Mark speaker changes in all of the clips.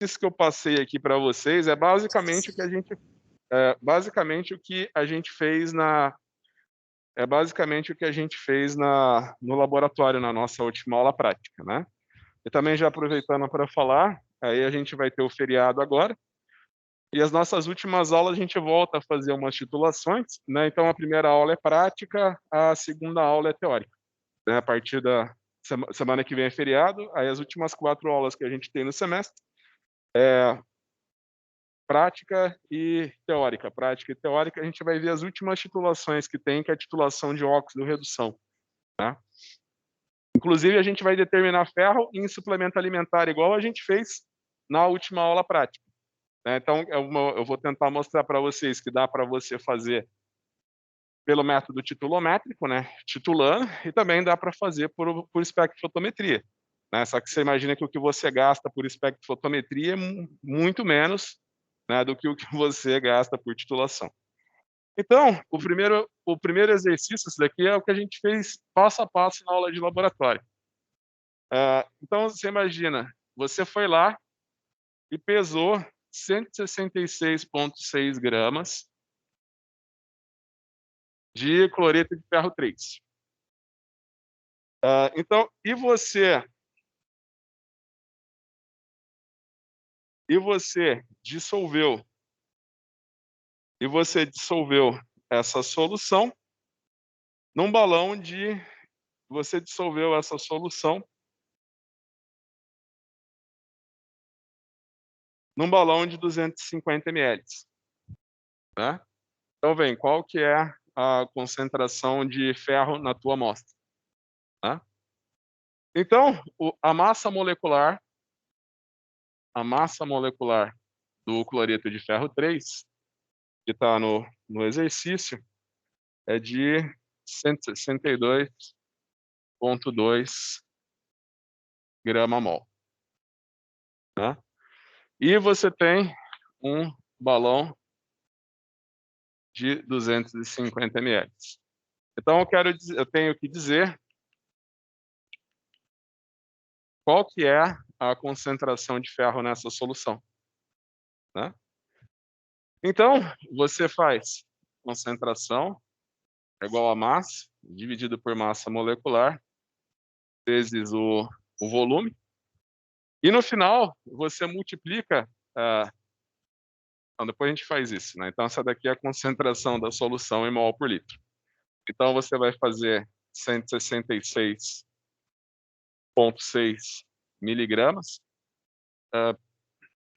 Speaker 1: Isso que eu passei aqui para vocês é basicamente o que a gente fez no laboratório, na nossa última aula prática, né? E também já aproveitando para falar, aí a gente vai ter o feriado agora, e as nossas últimas aulas a gente volta a fazer umas titulações, né? Então a primeira aula é prática, a segunda aula é teórica, né? A partir da semana que vem é feriado, aí as últimas 4 aulas que a gente tem no semestre é prática e teórica. Prática e teórica, a gente vai ver as últimas titulações que tem, que é a titulação de óxido-redução, tá? Inclusive, a gente vai determinar ferro em suplemento alimentar, igual a gente fez na última aula prática, né? Então, eu vou tentar mostrar para vocês que dá para você fazer pelo método titulométrico, né? Titulando, e também dá para fazer por espectrofotometria, né? Só que você imagina que o que você gasta por espectrofotometria é muito menos, né, do que o que você gasta por titulação. Então, o primeiro exercício, esse daqui é o que a gente fez passo a passo na aula de laboratório. Então, você imagina, você foi lá e pesou 166,6 gramas de cloreto de ferro 3. Então, e você dissolveu essa solução num balão de você dissolveu essa solução num balão de 250 ml, né? Então, vem, qual que é a concentração de ferro na tua amostra, né? Então, a massa molecular do cloreto de ferro 3, que está no exercício, é de 162,2 grama-mol, né? E você tem um balão de 250 ml. Então, eu tenho que dizer qual que é a concentração de ferro nessa solução, né? Então, você faz concentração é igual a massa, dividido por massa molecular, vezes o volume. E no final, você multiplica. Então, depois a gente faz isso, né? Então, essa daqui é a concentração da solução em mol por litro. Então, você vai fazer 166,6 miligramas,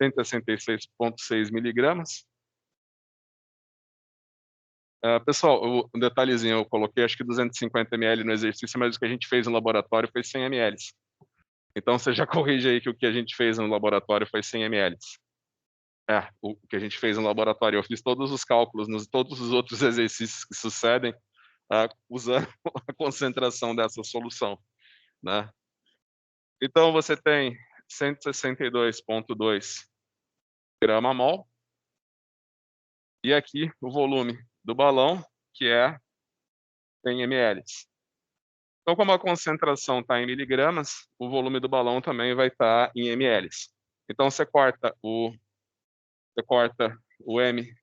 Speaker 1: 166,6 miligramas. Pessoal, um detalhezinho, eu coloquei acho que 250 ml no exercício, mas o que a gente fez no laboratório foi 100 ml. Então, você já corrige aí que o que a gente fez no laboratório foi 100 ml. O que a gente fez no laboratório. Eu fiz todos os cálculos, todos os outros exercícios que sucedem, usando a concentração dessa solução, né? Então, você tem 162,2 grama-mol, e aqui o volume do balão, que é 100 ml. Então, como a concentração está em miligramas, o volume do balão também vai estar em ml. Então, você corta o M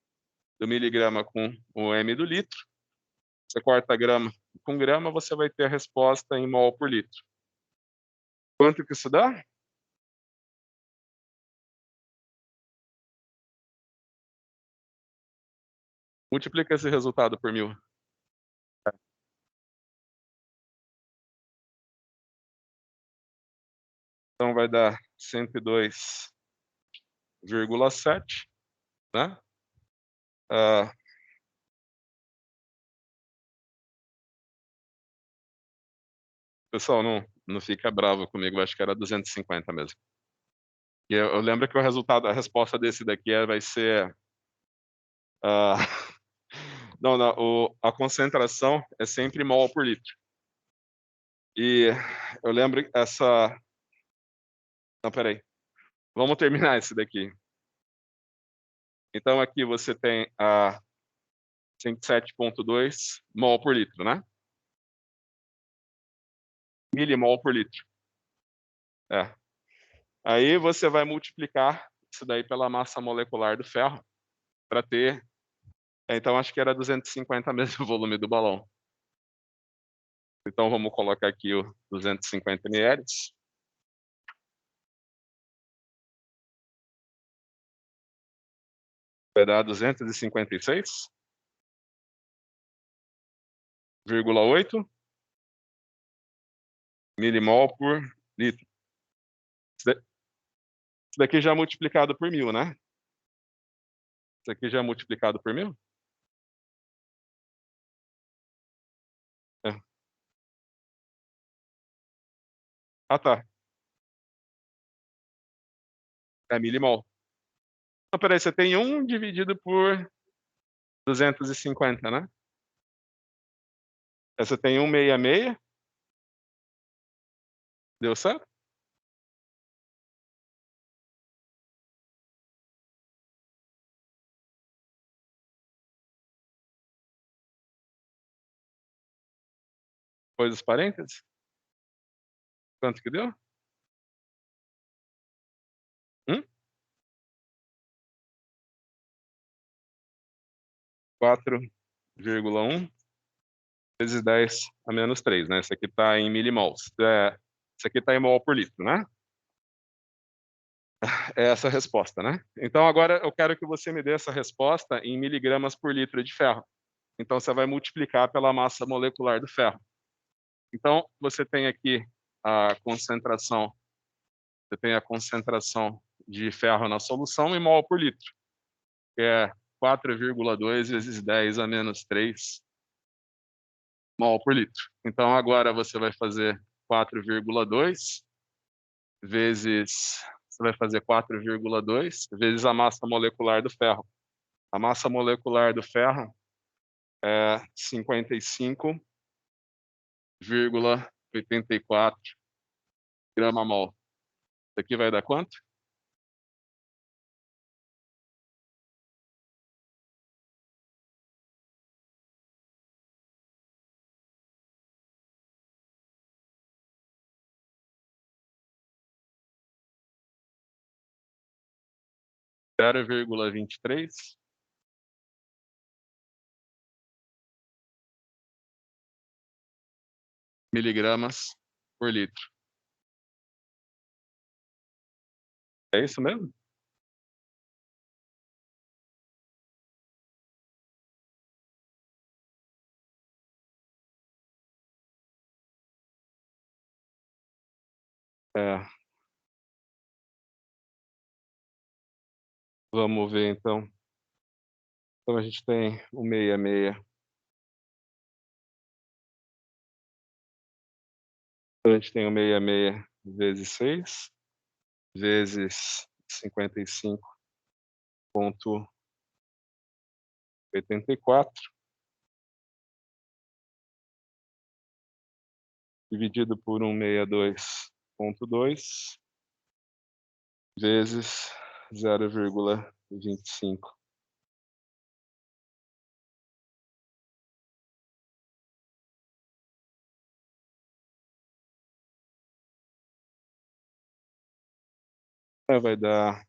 Speaker 1: do miligrama com o M do litro, você corta grama com grama, você vai ter a resposta em mol por litro. Quanto que isso dá? Multiplica esse resultado por 1000. Então, vai dar 102,7, né? Pessoal, não fica bravo comigo, acho que era 250 mesmo. E eu lembro que a resposta desse daqui vai ser... a concentração é sempre mol por litro. E eu lembro essa... Não, peraí. Vamos terminar esse daqui. Então, aqui você tem a 107,2 mol por litro, né? Milimol por litro. Aí você vai multiplicar isso daí pela massa molecular do ferro para ter, então acho que era 250 mesmo o volume do balão. Então vamos colocar aqui o 250 ml. Vai dar 256,8 milimol por litro. Isso daqui já é multiplicado por 1000, né? Isso aqui já é multiplicado por 1000? É. Ah, tá. É milimol. Então, peraí, você tem 1 dividido por 250, né? Aí você tem 166, deu certo? Depois dos parênteses? Quanto que deu? 4,1 vezes 10 a menos 3, né? Isso aqui está em milimols. Isso aqui está em mol por litro, né? É essa a resposta, né? Então agora eu quero que você me dê essa resposta em miligramas por litro de ferro. Então você vai multiplicar pela massa molecular do ferro. Então você tem aqui a concentração, você tem a concentração de ferro na solução em mol por litro, que é 4,2 vezes 10 a menos 3 mol por litro. Então agora você vai fazer 4,2 vezes, você vai fazer 4,2 vezes a massa molecular do ferro. A massa molecular do ferro é 55,84 grama-mol. Isso aqui vai dar quanto? Zero vírgula 23 miligramas por litro. É isso mesmo? É. Vamos ver então. Então a gente tem o 66. Então a gente tem o 66 vezes 6 vezes 55,84 dividido por 162,2 vezes 0,25. Vai dar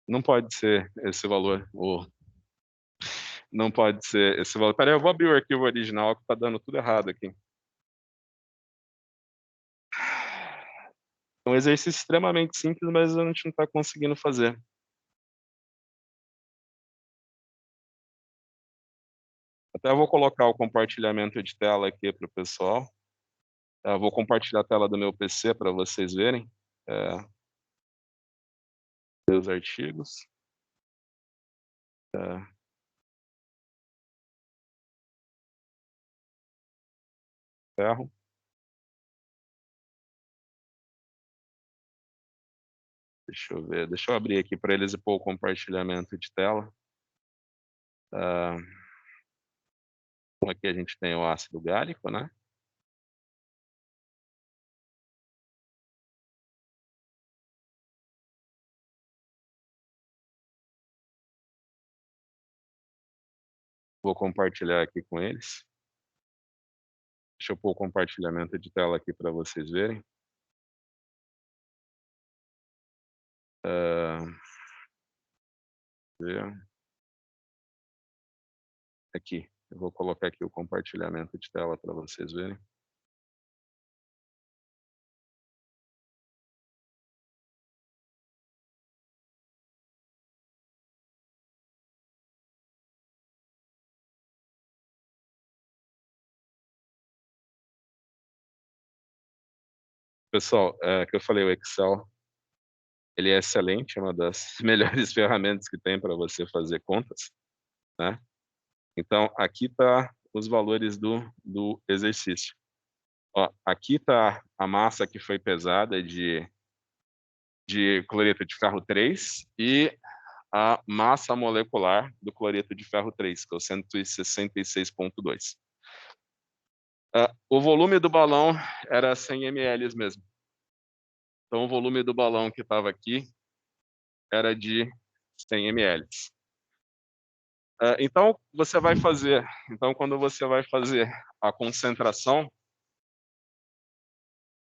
Speaker 1: não pode ser esse valor, não pode ser esse valor. Espera aí, eu vou abrir o arquivo original que está dando tudo errado aqui. É um exercício extremamente simples, mas a gente não está conseguindo fazer. Até eu vou colocar o compartilhamento de tela aqui para o pessoal. Eu vou compartilhar a tela do meu PC para vocês verem os artigos. Ferro. Deixa eu ver, deixa eu abrir aqui para eles e pôr o compartilhamento de tela. Então aqui a gente tem o ácido gálico, né? Vou compartilhar aqui com eles. Deixa eu pôr o compartilhamento de tela aqui para vocês verem. Hã, ver. Aqui, eu vou colocar aqui o compartilhamento de tela para vocês verem. Pessoal, que eu falei, o Excel, ele é excelente, é uma das melhores ferramentas que tem para você fazer contas, né. Então aqui tá os valores do exercício. Ó, aqui tá a massa que foi pesada de cloreto de ferro 3 e a massa molecular do cloreto de ferro 3, que é o 166,2. O volume do balão era 100 ml mesmo. Então o volume do balão que estava aqui era de 100 ml. Então quando você vai fazer a concentração,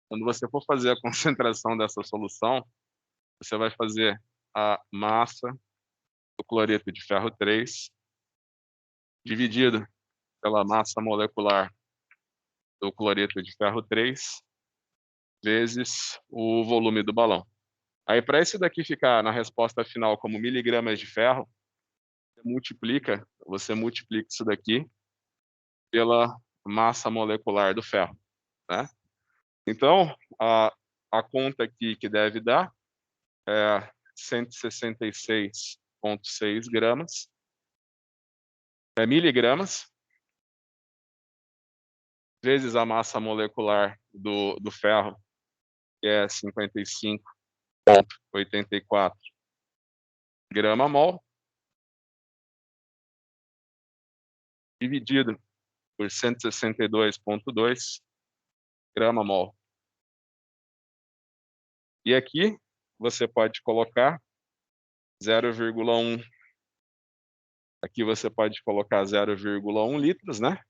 Speaker 1: quando você for fazer a concentração dessa solução, você vai fazer a massa do cloreto de ferro 3 dividido pela massa molecular do cloreto de ferro 3 vezes o volume do balão. Aí para esse daqui ficar na resposta final como miligramas de ferro, você multiplica isso daqui pela massa molecular do ferro, né. Então, a conta aqui que deve dar é 166,6 gramas, miligramas, vezes a massa molecular do ferro, que é 55,84 grama-mol, dividido por 162,2 grama-mol. E aqui você pode colocar 0,1, aqui você pode colocar 0,1 litros, né.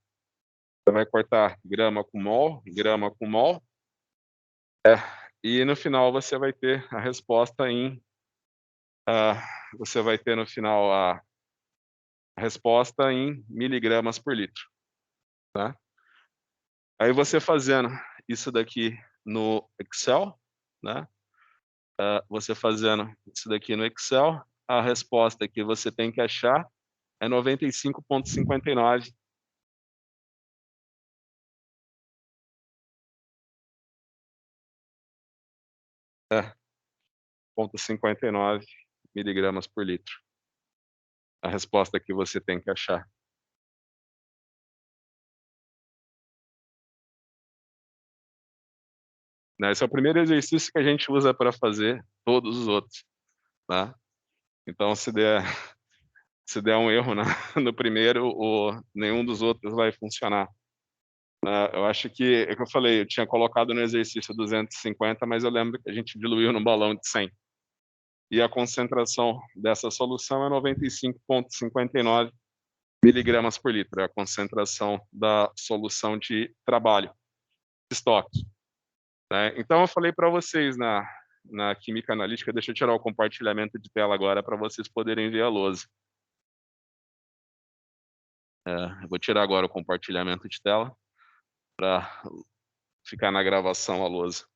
Speaker 1: Você vai cortar grama com mol, e no final você vai ter a resposta você vai ter no final a resposta em miligramas por litro, tá. Aí você fazendo isso daqui no Excel, né, você fazendo isso daqui no Excel, a resposta que você tem que achar é 95,59. É, 0,59 miligramas por litro. A resposta que você tem que achar. Né, esse é o primeiro exercício que a gente usa para fazer todos os outros, tá. Então se der um erro na no primeiro, nenhum dos outros vai funcionar. Eu acho que é que eu falei, eu tinha colocado no exercício 250, mas eu lembro que a gente diluiu num balão de 100. E a concentração dessa solução é 95,59 miligramas por litro, é a concentração da solução de trabalho, de estoque, né. Então eu falei para vocês na química analítica, deixa eu tirar o compartilhamento de tela agora para vocês poderem ver a lousa. Eu vou tirar agora o compartilhamento de tela para ficar na gravação a lousa.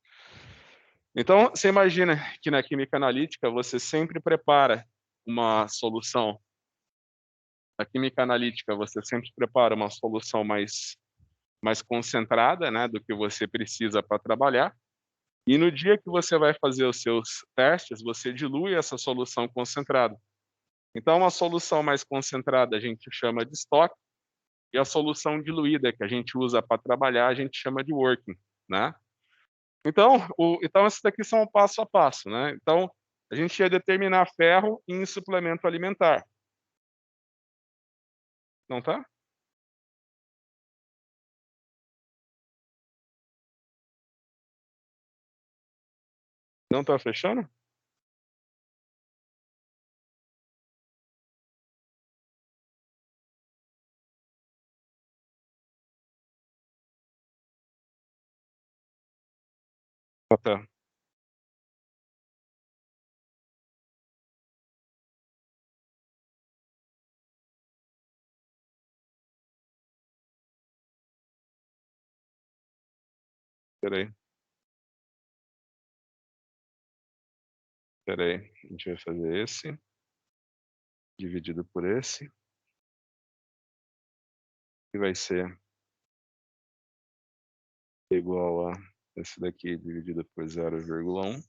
Speaker 1: Então, você imagina que na química analítica você sempre prepara uma solução. Na química analítica você sempre prepara uma solução mais concentrada, né, do que você precisa para trabalhar. E no dia que você vai fazer os seus testes, você dilui essa solução concentrada. Então, uma solução mais concentrada a gente chama de estoque, e a solução diluída que a gente usa para trabalhar a gente chama de working, né. Então esses daqui são o passo a passo, né. Então, a gente ia determinar ferro em suplemento alimentar. Não tá? Não tá fechando? Tá. Peraí, peraí. A gente vai fazer esse, dividido por esse, e vai ser igual a esse daqui dividido por 0,1,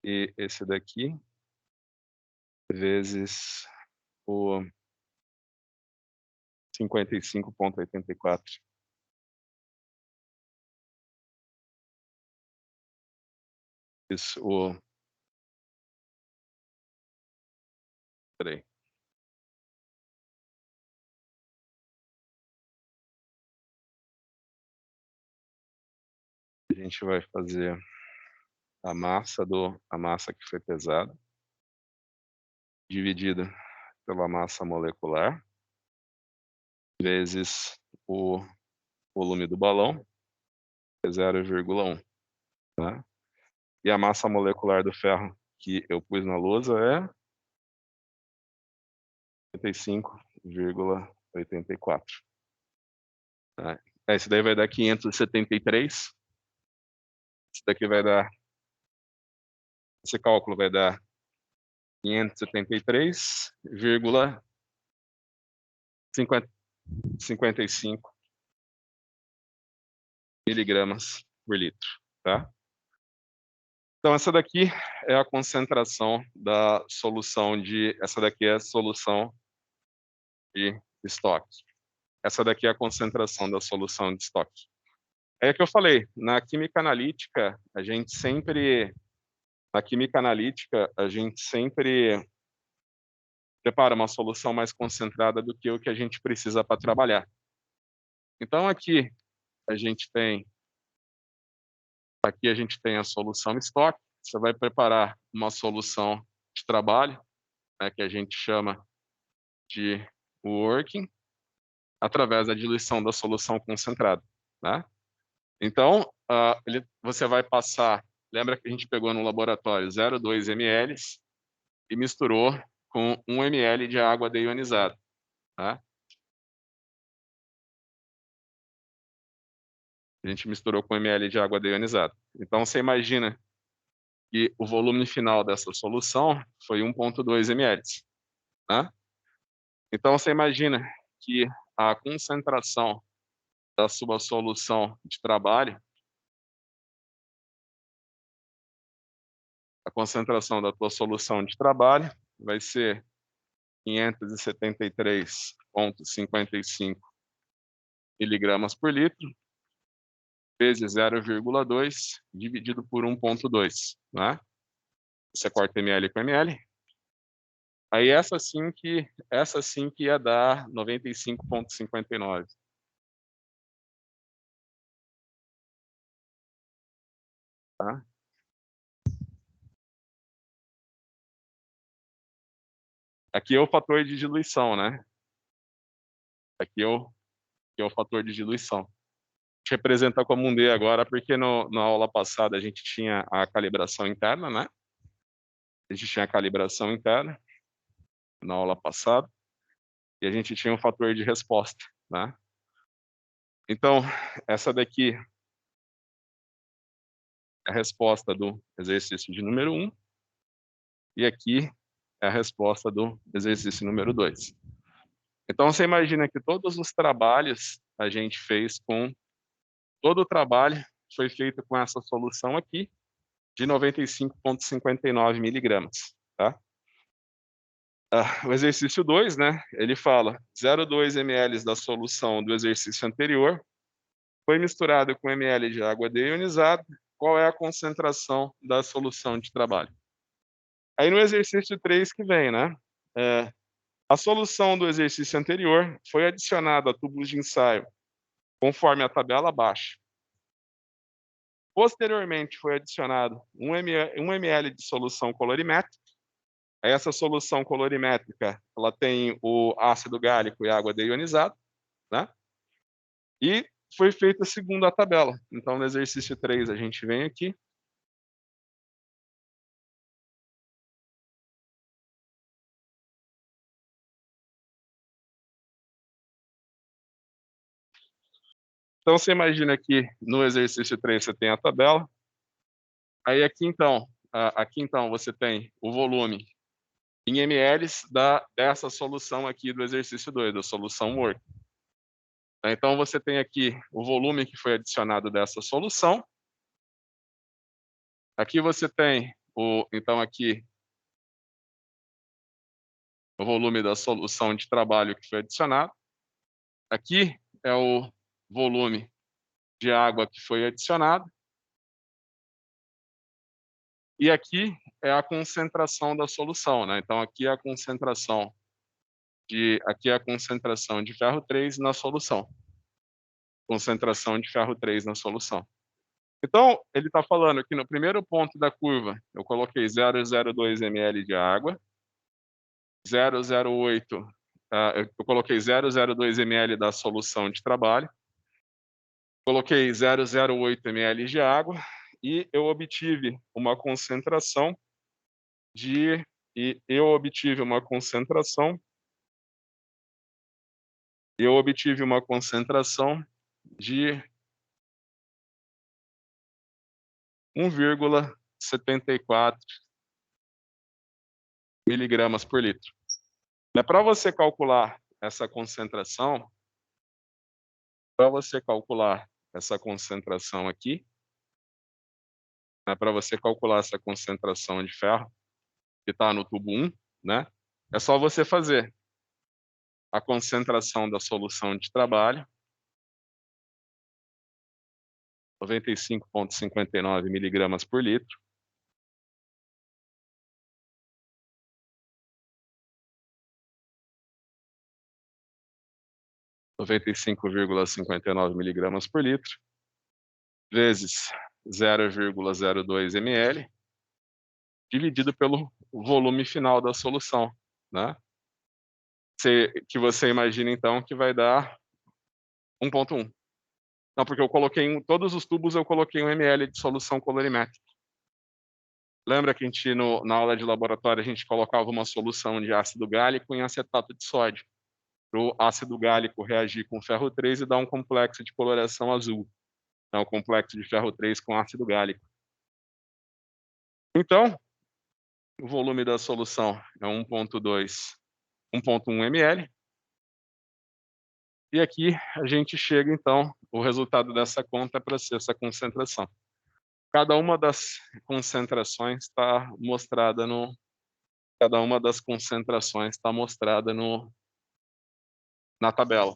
Speaker 1: e esse daqui vezes o 55,84. Isso, peraí. A gente vai fazer a massa que foi pesada, dividida pela massa molecular, vezes o volume do balão, que é 0,1, tá? E a massa molecular do ferro que eu pus na lousa é 55,84. Tá? Esse daí vai dar 573. Esse daqui vai dar, esse cálculo vai dar 573,55 miligramas por litro, tá? Então essa daqui é a concentração da solução essa daqui é a solução de estoque. Essa daqui é a concentração da solução de estoque. É o que eu falei, na química analítica, a gente sempre prepara uma solução mais concentrada do que o que a gente precisa para trabalhar. Então a gente tem aqui a gente tem a solução estoque. Você vai preparar uma solução de trabalho, né, que a gente chama de working, através da diluição da solução concentrada, né? Então, você vai passar, lembra que a gente pegou no laboratório 0,2 ml e misturou com 1 ml de água deionizada, tá? A gente misturou com 1 ml de água deionizada. Então, você imagina que o volume final dessa solução foi 1,2 ml, né? Então, você imagina que a concentração da sua solução de trabalho, a concentração da tua solução de trabalho vai ser 573,55 miligramas por litro, vezes 0,2, dividido por 1,2, né? Você corta ml com ml. Aí essa sim que ia dar 95,59. Tá? Aqui é o fator de diluição, né? Aqui é o fator de diluição. A gente representa como um D agora, porque na aula passada a gente tinha a calibração interna, né? A gente tinha a calibração interna na aula passada, e a gente tinha um fator de resposta, né? Então, essa daqui é a resposta do exercício de número 1, e aqui é a resposta do exercício número 2. Então, você imagina que todos os trabalhos a gente fez todo o trabalho foi feito com essa solução aqui, de 95,59 miligramas, tá? O exercício 2, né, ele fala 0,2 ml da solução do exercício anterior foi misturado com ml de água deionizada, qual é a concentração da solução de trabalho? Aí no exercício 3 que vem, né, a solução do exercício anterior foi adicionada a tubos de ensaio, conforme a tabela abaixo. Posteriormente foi adicionado 1 ml de solução colorimétrica. Essa solução colorimétrica, ela tem o ácido gálico e água deionizada, né? E foi feita segundo a tabela. Então, no exercício 3, a gente vem aqui. Então, você imagina que no exercício 3 você tem a tabela. Aí aqui então você tem o volume em ml dessa solução aqui do exercício 2, da solução work. Então, você tem aqui o volume que foi adicionado dessa solução. Aqui você tem então aqui o volume da solução de trabalho que foi adicionado. Aqui é o volume de água que foi adicionado. E aqui é a concentração da solução, né? Então aqui é a concentração de ferro 3 na solução. Concentração de ferro 3 na solução. Então, ele está falando que no primeiro ponto da curva, eu coloquei 0,02 ml de água, 0,08, eu coloquei 0,02 ml da solução de trabalho, coloquei 0,08 ml de água e eu obtive uma concentração de 1,74 miligramas por litro. Para você calcular essa concentração, aqui, para você calcular essa concentração de ferro, que está no tubo 1, né? É só você fazer a concentração da solução de trabalho, 95,59 miligramas por litro, miligramas por litro, vezes 0,02 ml, dividido pelo volume final da solução, né? Que você imagina, então, que vai dar 1,1. Não, porque eu coloquei em todos os tubos, eu coloquei 1 ml de solução colorimétrica. Lembra que na aula de laboratório a gente colocava uma solução de ácido gálico em acetato de sódio, para o ácido gálico reagir com ferro 3 e dar um complexo de coloração azul. Então, o complexo de ferro 3 com ácido gálico. Então, o volume da solução é 1,1 ml. E aqui a gente chega, então, o resultado dessa conta para ser essa concentração. Cada uma das concentrações está mostrada na tabela.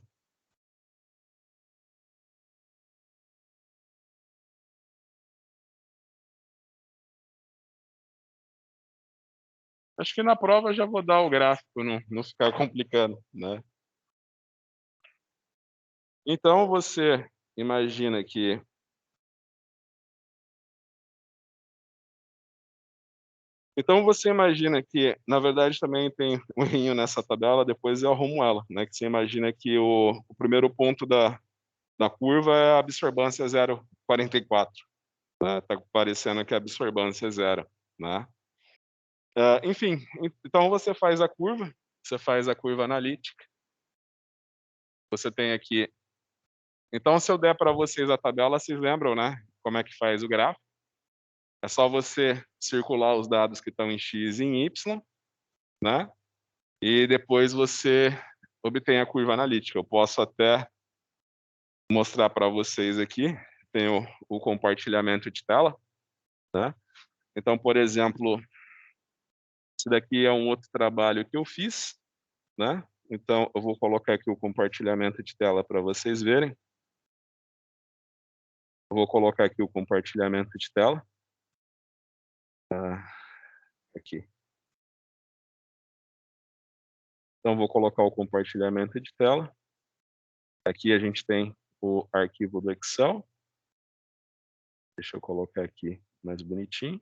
Speaker 1: Acho que na prova eu já vou dar o gráfico, não ficar complicando, né? Então, você imagina que na verdade, também tem um errinho nessa tabela, depois eu arrumo ela, né? Que você imagina que o primeiro ponto da curva é a absorbância 0,44. Né? Tá parecendo que a absorbância é 0, né? Enfim, então você faz a curva analítica. Você tem aqui. Então, se eu der para vocês a tabela, vocês lembram, né? Como é que faz o gráfico? É só você circular os dados que estão em X e em Y, né? E depois você obtém a curva analítica. Eu posso até mostrar para vocês aqui. Tem o compartilhamento de tela, né? Então, por exemplo, esse daqui é um outro trabalho que eu fiz, né? Então, eu vou colocar aqui o compartilhamento de tela para vocês verem. Eu vou colocar aqui o compartilhamento de tela. Aqui. Então, vou colocar o compartilhamento de tela. Aqui a gente tem o arquivo do Excel. Deixa eu colocar aqui mais bonitinho.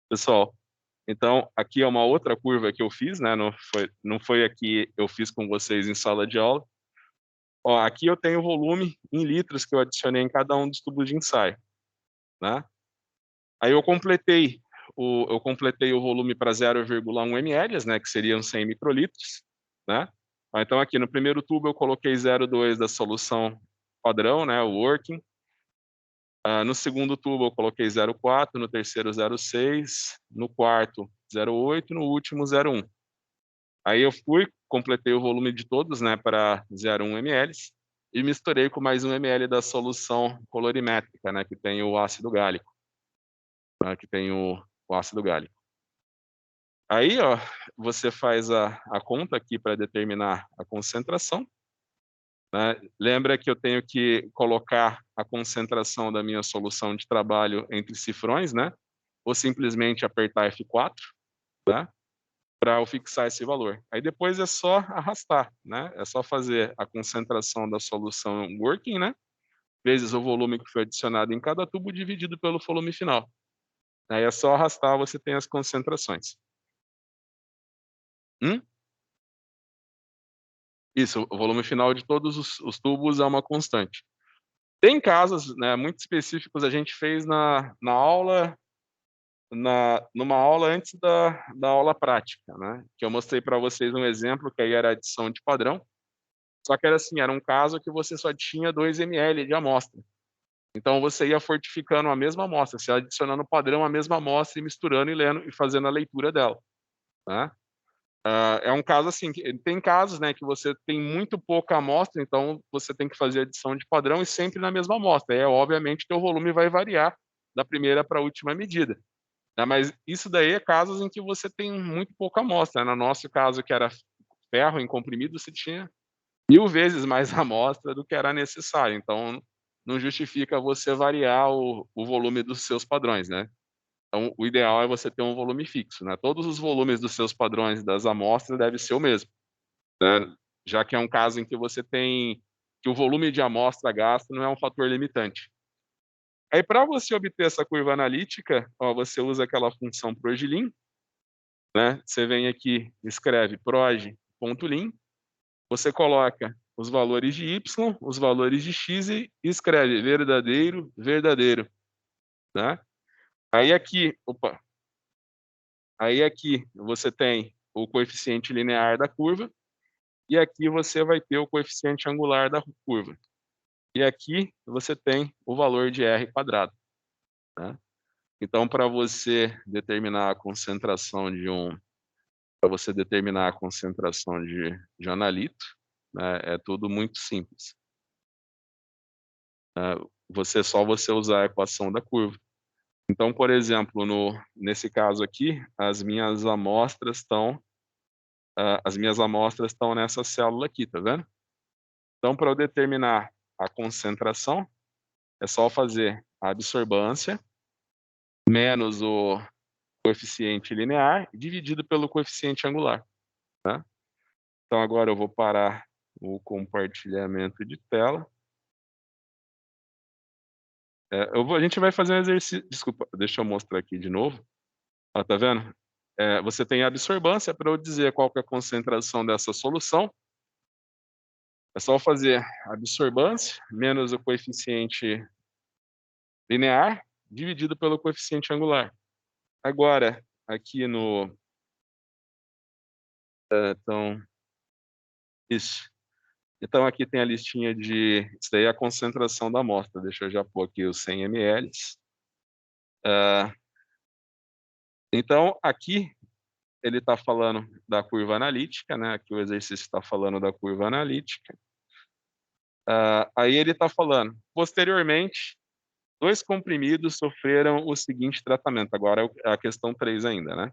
Speaker 1: Pessoal, Então, aqui é uma outra curva que eu fiz, né? Não foi aqui eu fiz com vocês em sala de aula. Ó, aqui eu tenho o volume em litros que eu adicionei em cada um dos tubos de ensaio, né? Aí eu completei o volume para 0,1 ml, né, que seriam 100 microlitros, né? Então aqui no primeiro tubo eu coloquei 0,2 da solução padrão, né, o working. No segundo tubo eu coloquei 0,4, no terceiro 0,6, no quarto 0,8, no último 0,1. Aí eu completei o volume de todos, né, para 0,1 ml e misturei com mais 1 ml da solução colorimétrica, né, que tem o ácido gálico, né, que tem o ácido gálico. Aí, ó, você faz a conta aqui para determinar a concentração, né? Lembra que eu tenho que colocar a concentração da minha solução de trabalho entre cifrões, né? Ou simplesmente apertar F4, tá? Para eu fixar esse valor. Aí depois é só arrastar, né? É só fazer a concentração da solução working, né? Vezes o volume que foi adicionado em cada tubo dividido pelo volume final. Aí é só arrastar, você tem as concentrações. Isso, o volume final de todos os tubos é uma constante. Tem casos, né, muito específicos, a gente fez na aula, numa aula antes da aula prática, né, que eu mostrei para vocês um exemplo, que aí era adição de padrão, só que era assim, era um caso que você só tinha 2 ml de amostra. Então você ia fortificando a mesma amostra, você ia adicionando o padrão a mesma amostra e misturando e lendo e fazendo a leitura dela, né? É um caso assim, tem casos, né, que você tem muito pouca amostra, então você tem que fazer adição de padrão e sempre na mesma amostra. Obviamente, teu volume vai variar da primeira para a última medida, né? Mas isso daí é casos em que você tem muito pouca amostra, né? No nosso caso, que era ferro em comprimido, você tinha 1000 vezes mais amostra do que era necessário. Então, não justifica você variar o volume dos seus padrões, né? Então, o ideal é você ter um volume fixo, né? Todos os volumes dos seus padrões das amostras devem ser o mesmo, né? Já que é um caso em que você tem que o volume de amostra gasta não é um fator limitante. Aí, para você obter essa curva analítica, ó, você usa aquela função proglim, né? Você vem aqui, escreve proj.lim, você coloca os valores de y, os valores de x e escreve verdadeiro, verdadeiro, né? Aí aqui, Aí aqui você tem o coeficiente linear da curva e aqui você vai ter o coeficiente angular da curva. E aqui você tem o valor de R quadrado, né? Então, para você determinar a concentração de analito, né, é tudo muito simples. Você usar a equação da curva. Então, por exemplo, nesse caso aqui, as minhas amostras estão nessa célula aqui, tá vendo? Então, para eu determinar a concentração, é só fazer a absorbância menos o coeficiente linear dividido pelo coeficiente angular, tá? Então, agora eu vou parar o compartilhamento de tela. A gente vai fazer um exercício. Desculpa, deixa eu mostrar aqui de novo. Ó, tá vendo? Você tem a absorbância para eu dizer qual que é a concentração dessa solução. É só fazer a absorbância menos o coeficiente linear dividido pelo coeficiente angular. Agora, aqui então, isso. Então, aqui tem a listinha isso daí é a concentração da amostra. Deixa eu já pôr aqui os 100 ml. Então, aqui ele está falando da curva analítica, né? Aqui o exercício está falando da curva analítica. Aí ele está falando, posteriormente, 2 comprimidos sofreram o seguinte tratamento. Agora é a questão 3 ainda, né?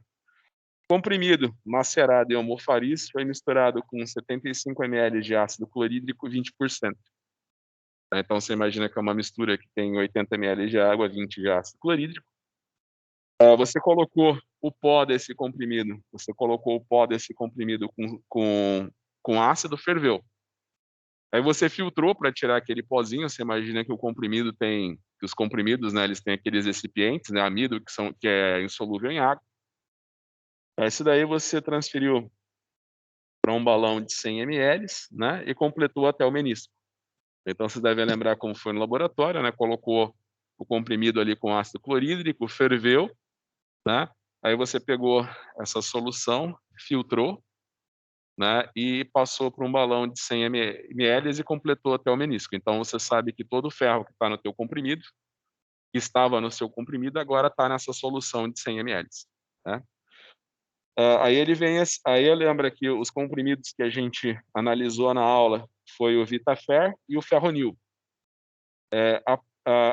Speaker 1: Comprimido macerado em almofariz foi misturado com 75 ml de ácido clorídrico e 20%. Então você imagina que é uma mistura que tem 80 ml de água, 20 de ácido clorídrico. Você colocou o pó desse comprimido, com ácido, ferveu. Aí você filtrou para tirar aquele pozinho. Você imagina que que os comprimidos, né, eles têm aqueles recipientes, né, amido, que é insolúvel em água. Esse daí você transferiu para um balão de 100 ml, né, e completou até o menisco. Então você deve lembrar como foi no laboratório, né, colocou o comprimido ali com ácido clorídrico, ferveu, né, aí você pegou essa solução, filtrou, né, e passou para um balão de 100 ml e completou até o menisco. Então você sabe que todo o ferro que está no teu comprimido, que estava no seu comprimido, agora está nessa solução de 100 ml, né. Aí lembra que os comprimidos que a gente analisou na aula foi o Vitafer e o Ferronil.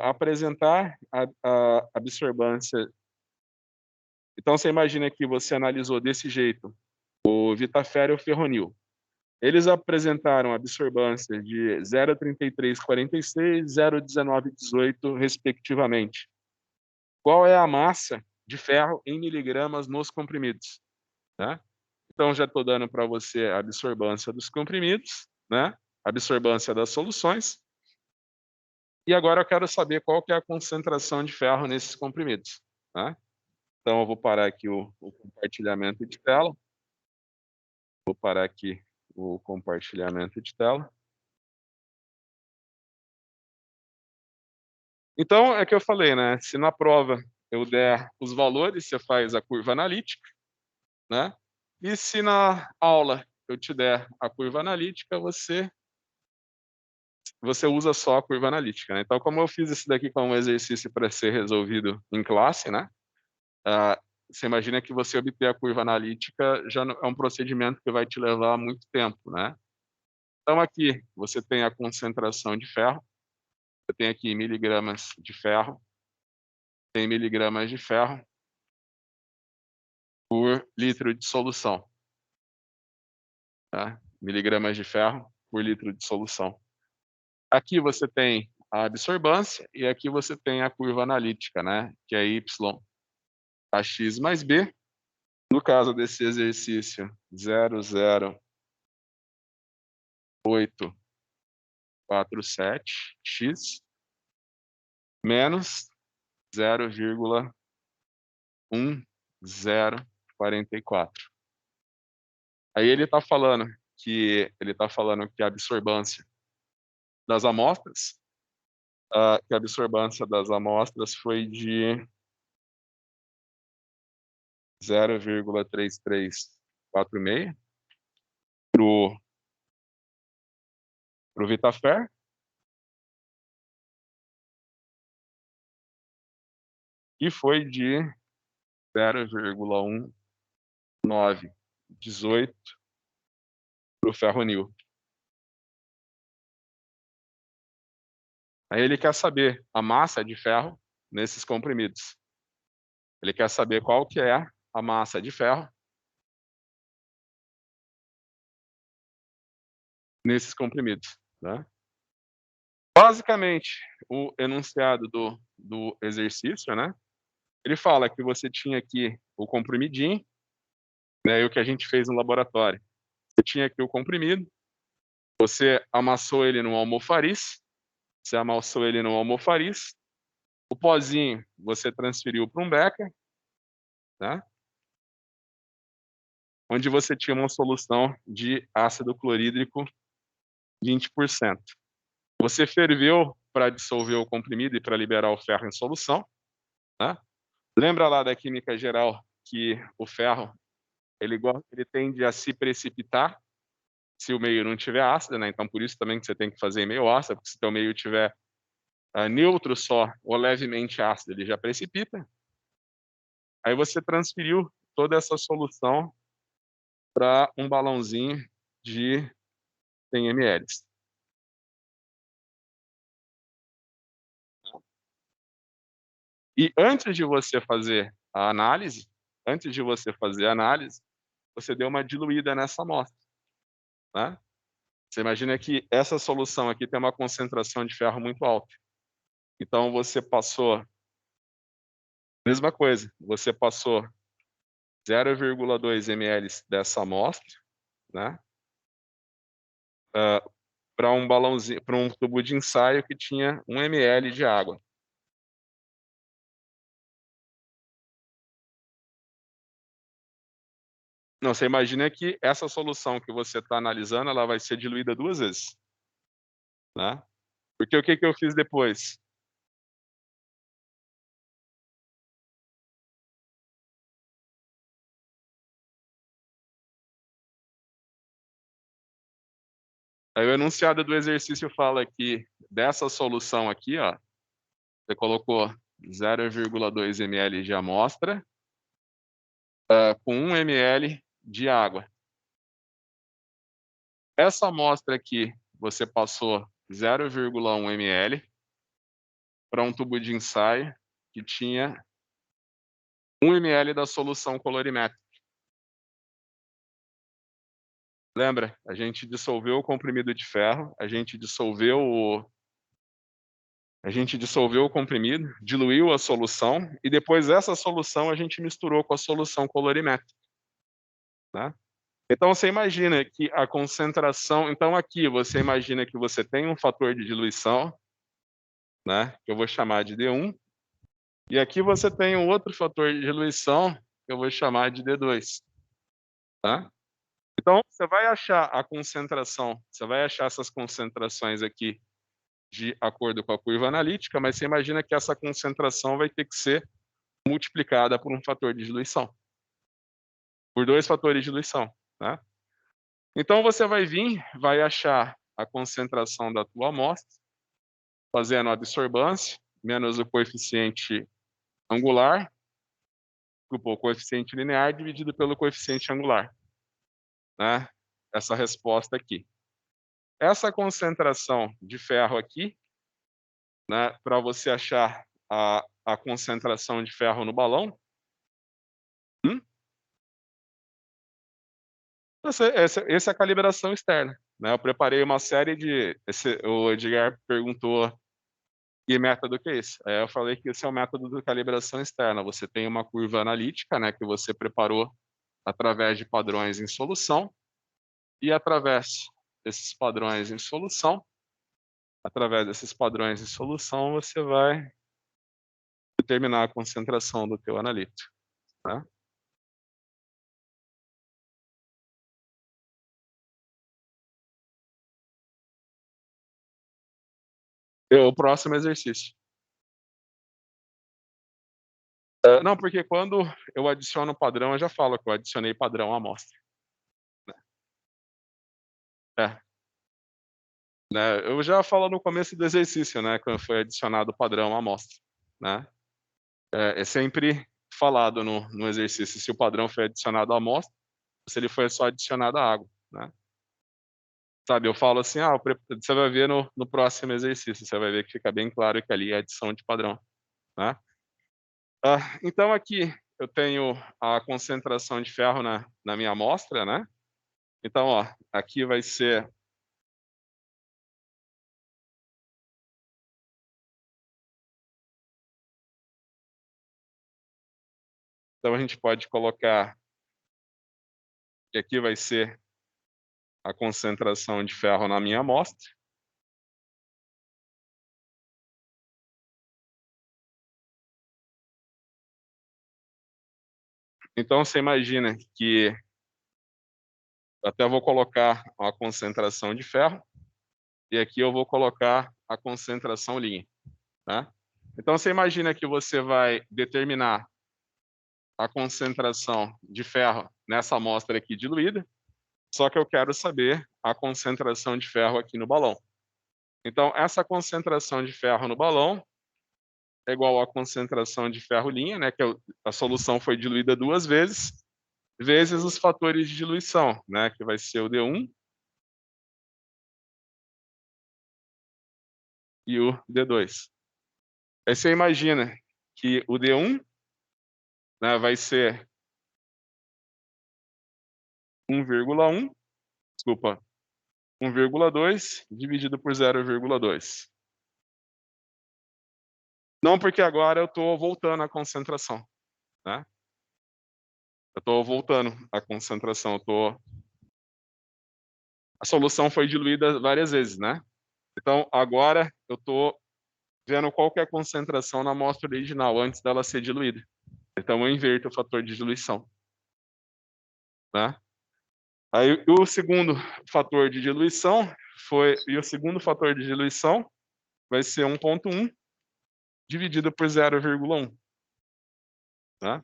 Speaker 1: Apresentar a absorbância. Então você imagina que você analisou desse jeito o Vitafer e o Ferronil. Eles apresentaram absorbância de 0,3346, 0,1918, respectivamente. Qual é a massa de ferro em miligramas nos comprimidos, né? Então já estou dando para você a absorbância dos comprimidos, né? Absorbância das soluções. E agora eu quero saber qual que é a concentração de ferro nesses comprimidos, né? Então eu vou parar aqui o compartilhamento de tela. Vou parar aqui o compartilhamento de tela. Então, é que eu falei, né? Se na prova eu der os valores, você faz a curva analítica, né? E se na aula eu te der a curva analítica, você usa só a curva analítica, né? Então, como eu fiz isso daqui como um exercício para ser resolvido em classe, né? Você imagina que você obter a curva analítica já é um procedimento que vai te levar muito tempo, né? Então, aqui você tem a concentração de ferro, você tem aqui miligramas de ferro, tem miligramas de ferro por litro de solução, tá? Miligramas de ferro por litro de solução. Aqui você tem a absorbância e aqui você tem a curva analítica, né? Que é Y ax mais B. No caso desse exercício, 0,0847x menos 0,1044. Aí ele está falando que a absorbância das amostras, foi de 0,3346 para o Vitafer, e foi de 0,1918 para o Ferronil. Aí ele quer saber a massa de ferro nesses comprimidos. Ele quer saber qual que é a massa de ferro nesses comprimidos, né? Basicamente, o enunciado do exercício, né? Ele fala que você tinha aqui o comprimidinho, né? E o que a gente fez no laboratório. Você tinha aqui o comprimido, você amassou ele no almofariz, o pozinho você transferiu para um becker, né? Onde você tinha uma solução de ácido clorídrico 20%. Você ferveu para dissolver o comprimido e para liberar o ferro em solução, né? Lembra lá da química geral que o ferro ele tende a se precipitar se o meio não tiver ácido, né? Então por isso também que você tem que fazer em meio ácido, porque se o meio tiver neutro só ou levemente ácido, ele já precipita. Aí você transferiu toda essa solução para um balãozinho de 100 ml. E antes de você fazer a análise, você deu uma diluída nessa amostra, né? Você imagina que essa solução aqui tem uma concentração de ferro muito alta. Então você passou, mesma coisa, você passou 0,2 ml dessa amostra, né? Para um balãozinho, para um tubo de ensaio que tinha 1 ml de água. Não, você imagina que essa solução que você está analisando, ela vai ser diluída 2 vezes, né. Porque o que que eu fiz depois? Aí o enunciado do exercício fala que dessa solução aqui, ó, você colocou 0,2 ml de amostra, com 1 ml de água. Essa amostra aqui, você passou 0,1 ml para um tubo de ensaio que tinha 1 ml da solução colorimétrica. Lembra? A gente dissolveu o comprimido de ferro, a gente dissolveu o comprimido, diluiu a solução e depois essa solução a gente misturou com a solução colorimétrica, né. Então você imagina que a concentração então aqui você imagina que você tem um fator de diluição, né, que eu vou chamar de D1, e aqui você tem um outro fator de diluição, que eu vou chamar de D2, tá. Então você vai achar a concentração, você vai achar essas concentrações aqui de acordo com a curva analítica, mas você imagina que essa concentração vai ter que ser multiplicada por um fator de diluição, por 2 fatores de diluição, tá. Então você vai vir, vai achar a concentração da tua amostra, fazendo a adsorbância, menos o coeficiente angular, o coeficiente linear dividido pelo coeficiente angular, né, essa resposta aqui. Essa concentração de ferro aqui, né, para você achar a concentração de ferro no balão, hum? Essa é a calibração externa, né, eu preparei uma série de o Edgar perguntou: "Que método que é esse?". Aí eu falei que esse é o método de calibração externa, você tem uma curva analítica, né, que você preparou através de padrões em solução, e através desses padrões em solução, você vai determinar a concentração do teu analito, tá. O próximo exercício. Não, porque quando eu adiciono padrão, eu já falo que eu adicionei padrão à amostra, né. É, né, eu já falo no começo do exercício, né, quando foi adicionado o padrão à amostra, né. É sempre falado no exercício se o padrão foi adicionado à amostra, ou se ele foi só adicionado à água, né. Sabe, eu falo assim: "Ah, o pre", você vai ver no próximo exercício, você vai ver que fica bem claro que ali é adição de padrão, né. Então aqui eu tenho a concentração de ferro na minha amostra, né. Então, ó, aqui vai ser então a gente pode colocar que aqui vai ser a concentração de ferro na minha amostra. Então você imagina que eu até vou colocar a concentração de ferro, e aqui eu vou colocar a concentração linha, tá. Então você imagina que você vai determinar a concentração de ferro nessa amostra aqui diluída, só que eu quero saber a concentração de ferro aqui no balão. Então essa concentração de ferro no balão é igual à concentração de ferro linha, né, que a solução foi diluída 2 vezes, vezes os fatores de diluição, né, que vai ser o D1 e o D2. Aí você imagina que o D1, né, vai ser 1,1, desculpa, 1,2 dividido por 0,2. Não, porque agora eu estou voltando a concentração, né. Eu estou voltando a concentração, eu tô a solução foi diluída várias vezes, né. Então agora eu estou vendo qual que é a concentração na amostra original antes dela ser diluída. Então eu inverto o fator de diluição, né? Aí o segundo fator de diluição o segundo fator de diluição vai ser 1,1 dividido por 0,1, tá?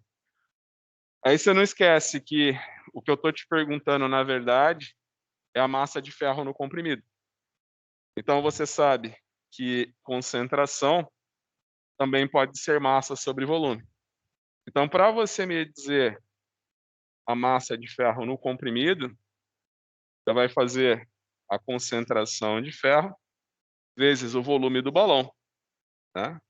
Speaker 1: Aí você não esquece que o que eu estou te perguntando, na verdade, é a massa de ferro no comprimido. Então você sabe que concentração também pode ser massa sobre volume. Então, para você me dizer a massa de ferro no comprimido, você vai fazer a concentração de ferro vezes o volume do balão, tá?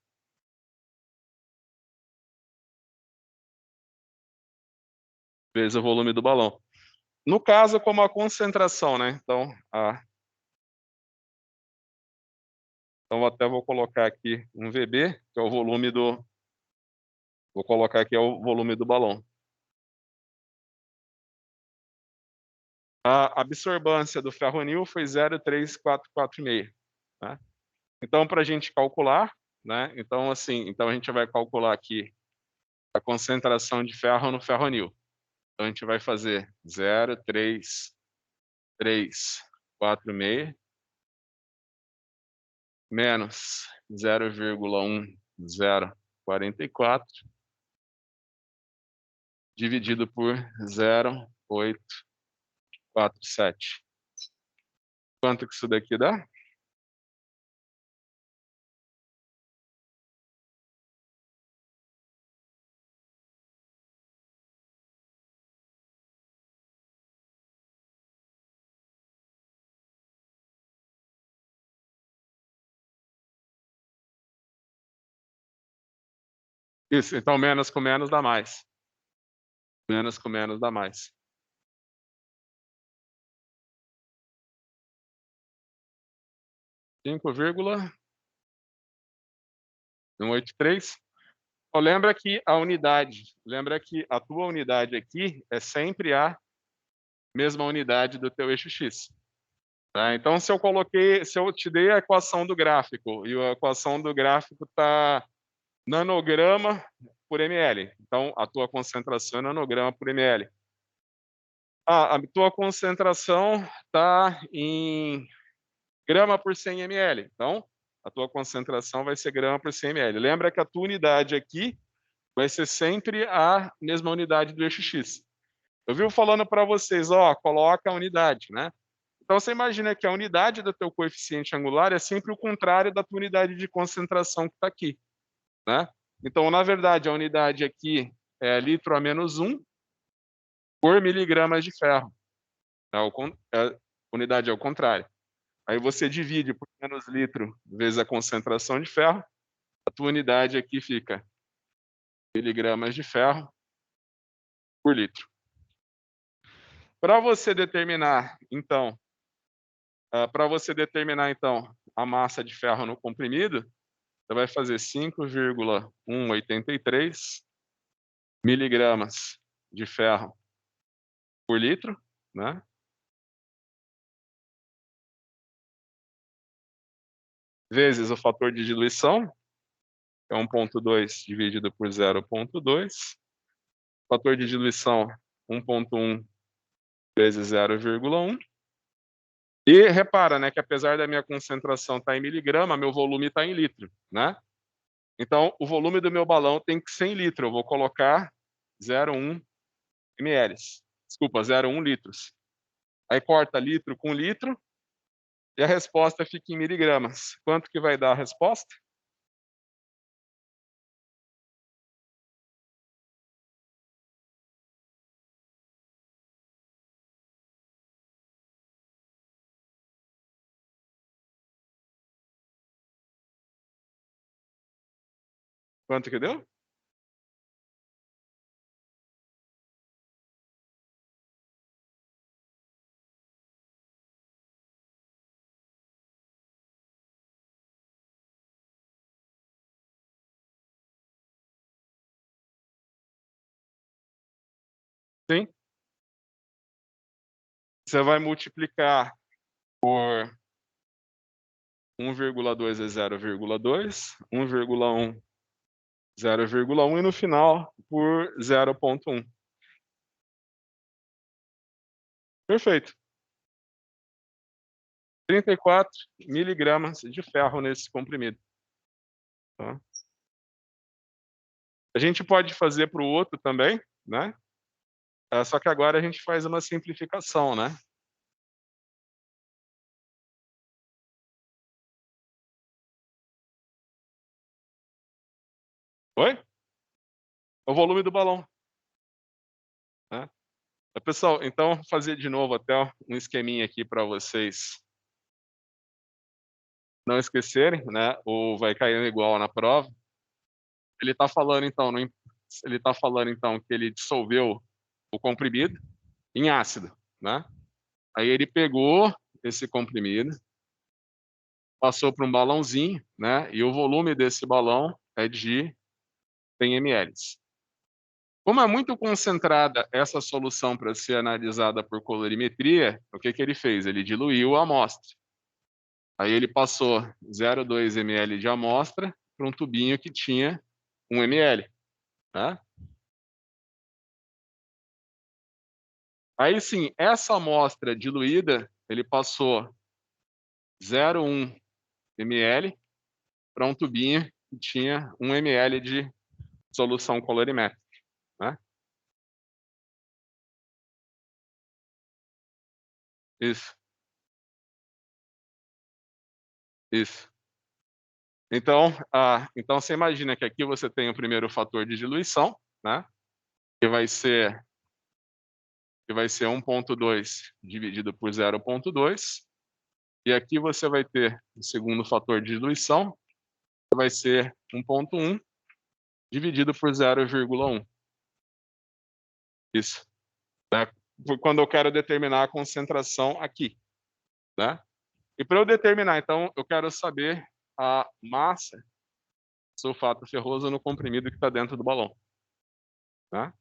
Speaker 1: Vezes o volume do balão. No caso, como a concentração, né? Então até vou colocar aqui um VB, que é o volume do... Vou colocar aqui o volume do balão. A absorbância do ferronil foi 0,3446, tá? Então, para a gente calcular, né? Então, assim, então a gente vai calcular aqui a concentração de ferro no ferronil. Então, a gente vai fazer 0,3346 menos 0,1044 dividido por 0,847. Quanto que isso daqui dá? Isso, então menos com menos dá mais. Menos com menos dá mais. 5,183. Lembra que a tua unidade aqui é sempre a mesma unidade do teu eixo X. Tá? Então, se eu te dei a equação do gráfico, e a equação do gráfico está nanograma por ml, então a tua concentração é nanograma por ml. A tua concentração está em grama por 100 ml, então a tua concentração vai ser grama por 100 ml. Lembra que a tua unidade aqui vai ser sempre a mesma unidade do eixo X. Eu vivo falando para vocês, ó, coloca a unidade, né? Então você imagina que a unidade do teu coeficiente angular é sempre o contrário da tua unidade de concentração que está aqui, né? Então, na verdade, a unidade aqui é litro a menos 1 por miligramas de ferro. A unidade é o contrário. Aí você divide por menos litro vezes a concentração de ferro, a tua unidade aqui fica miligramas de ferro por litro. Para você determinar, então, a massa de ferro no comprimido, você vai fazer 5,183 miligramas de ferro por litro, né? Vezes o fator de diluição, que é 1,2 dividido por 0,2. Fator de diluição, 1,1 vezes 0,1. E repara, né, que apesar da minha concentração estar em miligrama, meu volume está em litro, né? Então, o volume do meu balão tem que ser em litro. Eu vou colocar 0,1 ml. Desculpa, 0,1 litros. Aí corta litro com litro e a resposta fica em miligramas. Quanto que vai dar a resposta? Quanto que deu? Sim. Você vai multiplicar por 1,2 é 0,2, 1,1, 0,1 e no final por 0,1. Perfeito. 34 miligramas de ferro nesse comprimido, tá. A gente pode fazer para o outro também, né, só que agora a gente faz uma simplificação, né. Oi? É o volume do balão, né. Pessoal, então vou fazer de novo até um esqueminha aqui para vocês não esquecerem, né, ou vai caindo igual na prova. Ele está falando então ele está falando então que ele dissolveu o comprimido em ácido, né. Aí ele pegou esse comprimido, passou para um balãozinho, né, e o volume desse balão é de 100 ml. Como é muito concentrada essa solução para ser analisada por colorimetria, o que que ele fez? Ele diluiu a amostra. Aí ele passou 0,2 ml de amostra para um tubinho que tinha 1 ml, né. Aí sim, essa amostra diluída, ele passou 0,1 ml para um tubinho que tinha 1 ml de solução colorimétrica, né. Isso, isso. Então você imagina que aqui você tem o primeiro fator de diluição, né, que vai ser 1,2 dividido por 0,2, e aqui você vai ter o segundo fator de diluição, que vai ser 1,1 dividido por 0,1. Isso, né, quando eu quero determinar a concentração aqui, né. E para eu determinar, então, eu quero saber a massa de sulfato ferroso no comprimido que está dentro do balão, tá.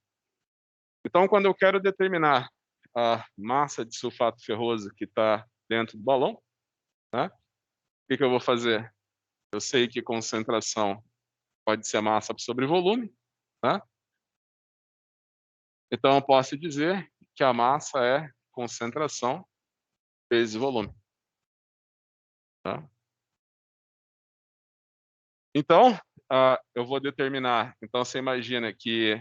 Speaker 1: Então, quando eu quero determinar a massa de sulfato ferroso que está dentro do balão, né, o que que eu vou fazer? Eu sei que concentração pode ser massa sobre volume, né, então eu posso dizer que a massa é concentração vezes volume, tá. Então, eu vou determinar, então você imagina que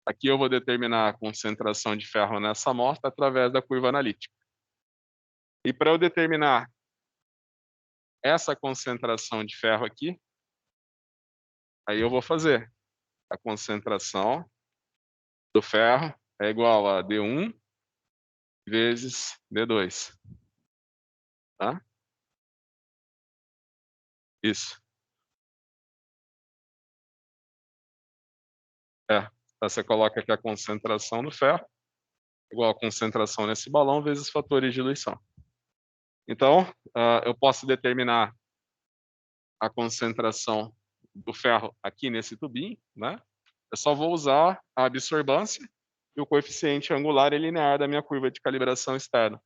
Speaker 1: aqui eu vou determinar a concentração de ferro nessa amostra através da curva analítica. E para eu determinar essa concentração de ferro aqui, aí eu vou fazer a concentração do ferro é igual a D1 vezes D2, tá. Isso, é. Então você coloca aqui a concentração do ferro, igual a concentração nesse balão vezes os fatores de diluição. Então, eu posso determinar a concentração do ferro aqui nesse tubinho, né, eu só vou usar a absorbância e o coeficiente angular e linear da minha curva de calibração externa.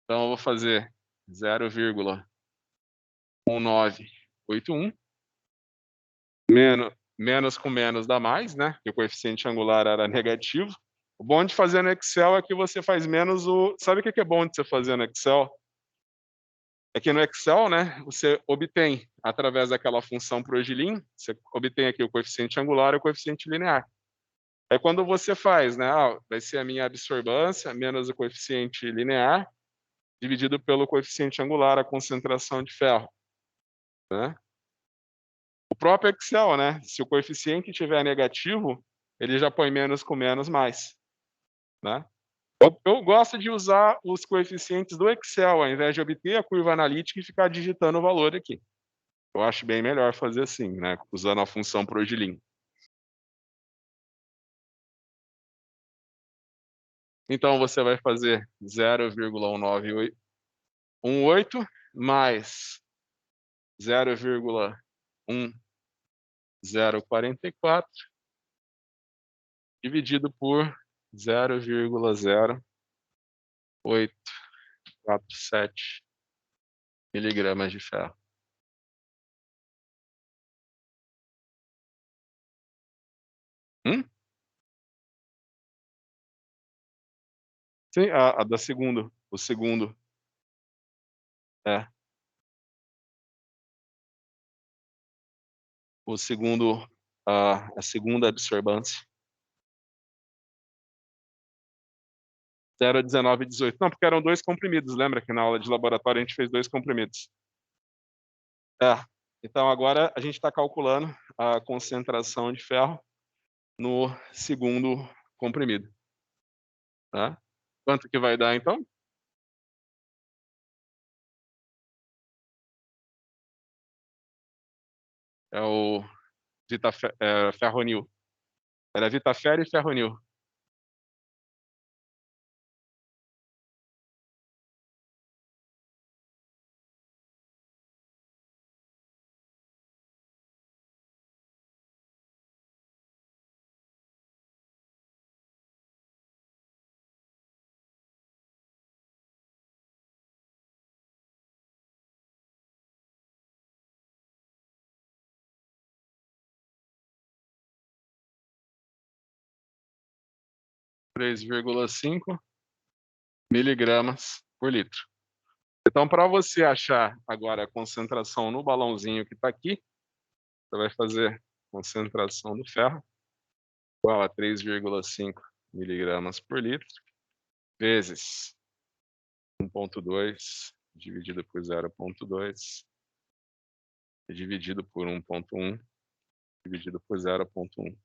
Speaker 1: Então eu vou fazer 0,1981 menos com menos dá mais, né, porque o coeficiente angular era negativo. O bom de fazer no Excel é que você faz menos o sabe o que que é bom de você fazer no Excel? É que no Excel, né, você obtém, através daquela função progilin, você obtém aqui o coeficiente angular e o coeficiente linear. Aí quando você faz, né, vai ser a minha absorbância menos o coeficiente linear, dividido pelo coeficiente angular, a concentração de ferro, né. O próprio Excel, né, se o coeficiente estiver negativo, ele já põe menos com menos mais, né. Eu gosto de usar os coeficientes do Excel, ao invés de obter a curva analítica e ficar digitando o valor aqui. Eu acho bem melhor fazer assim, né, usando a função progilin. Então você vai fazer 0,1918 mais 0,1044 dividido por 0,0847 miligramas de ferro. Hum? Sim, a da segundo, o segundo. É, o segundo, a segunda absorbância. 0,19 e 18. Não, porque eram 2 comprimidos, lembra que na aula de laboratório a gente fez 2 comprimidos. É. Então agora a gente está calculando a concentração de ferro no segundo comprimido, tá. Quanto que vai dar então? É o ferronil. Era Vitafer e ferronil. 3,5 miligramas por litro. Então para você achar agora a concentração no balãozinho que está aqui, você vai fazer concentração do ferro igual a 3,5 miligramas por litro vezes 1,2 dividido por 0,2 e dividido por 1,1 dividido por 0,1.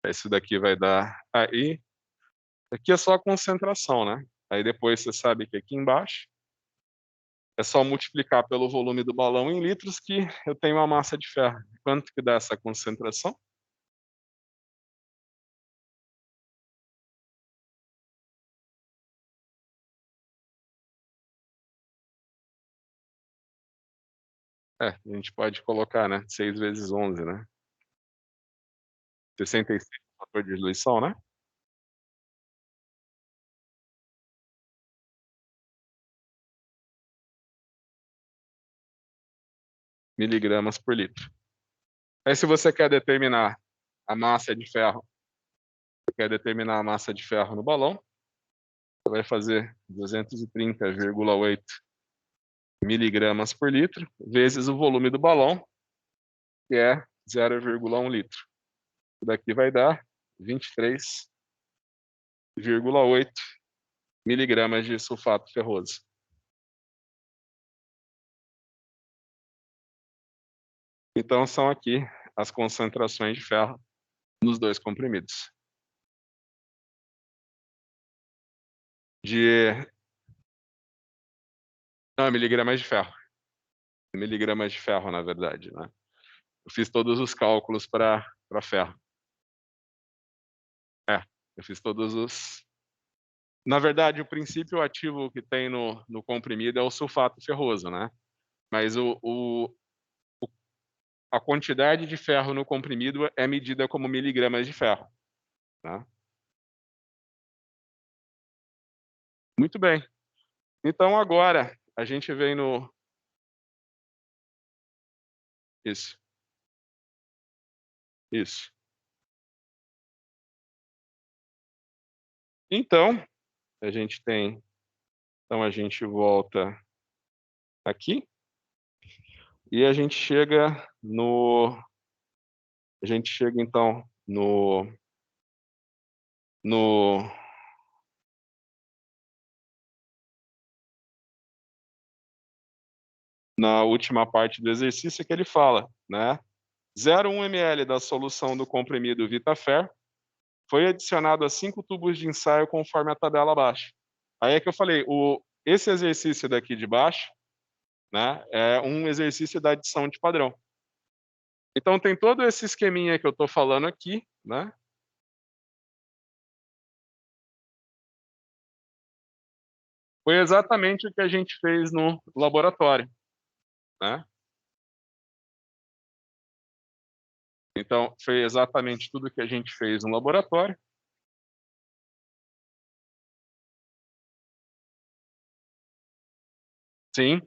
Speaker 1: Isso daqui vai dar aí, aqui é só a concentração, né? Aí depois você sabe que aqui embaixo é só multiplicar pelo volume do balão em litros que eu tenho a massa de ferro. Quanto que dá essa concentração? A gente pode colocar, né, 6 vezes 11, né? 66 o fator de diluição, né? Miligramas por litro. Aí se você quer determinar a massa de ferro, no balão, você vai fazer 230,8 miligramas por litro vezes o volume do balão, que é 0,1 litro. Isso daqui vai dar 23,8 miligramas de sulfato ferroso. Então são aqui as concentrações de ferro nos 2 comprimidos. Não, miligramas de ferro. Miligramas de ferro, na verdade, né. Eu fiz todos os cálculos para ferro. É, eu fiz todos os na verdade, o princípio ativo que tem no comprimido é o sulfato ferroso, né, mas a quantidade de ferro no comprimido é medida como miligramas de ferro, tá. Muito bem. Então agora a gente vem no isso, isso. Então, a gente tem então a gente volta aqui, e a gente chega então no na última parte do exercício que ele fala, né, 0,1 ml da solução do comprimido Vitafer foi adicionado a 5 tubos de ensaio conforme a tabela abaixo. Aí é que eu falei, esse exercício daqui de baixo, né, é um exercício da adição de padrão. Então tem todo esse esqueminha que eu estou falando aqui, né. Foi exatamente o que a gente fez no laboratório, né. Então foi exatamente tudo que a gente fez no laboratório. Sim,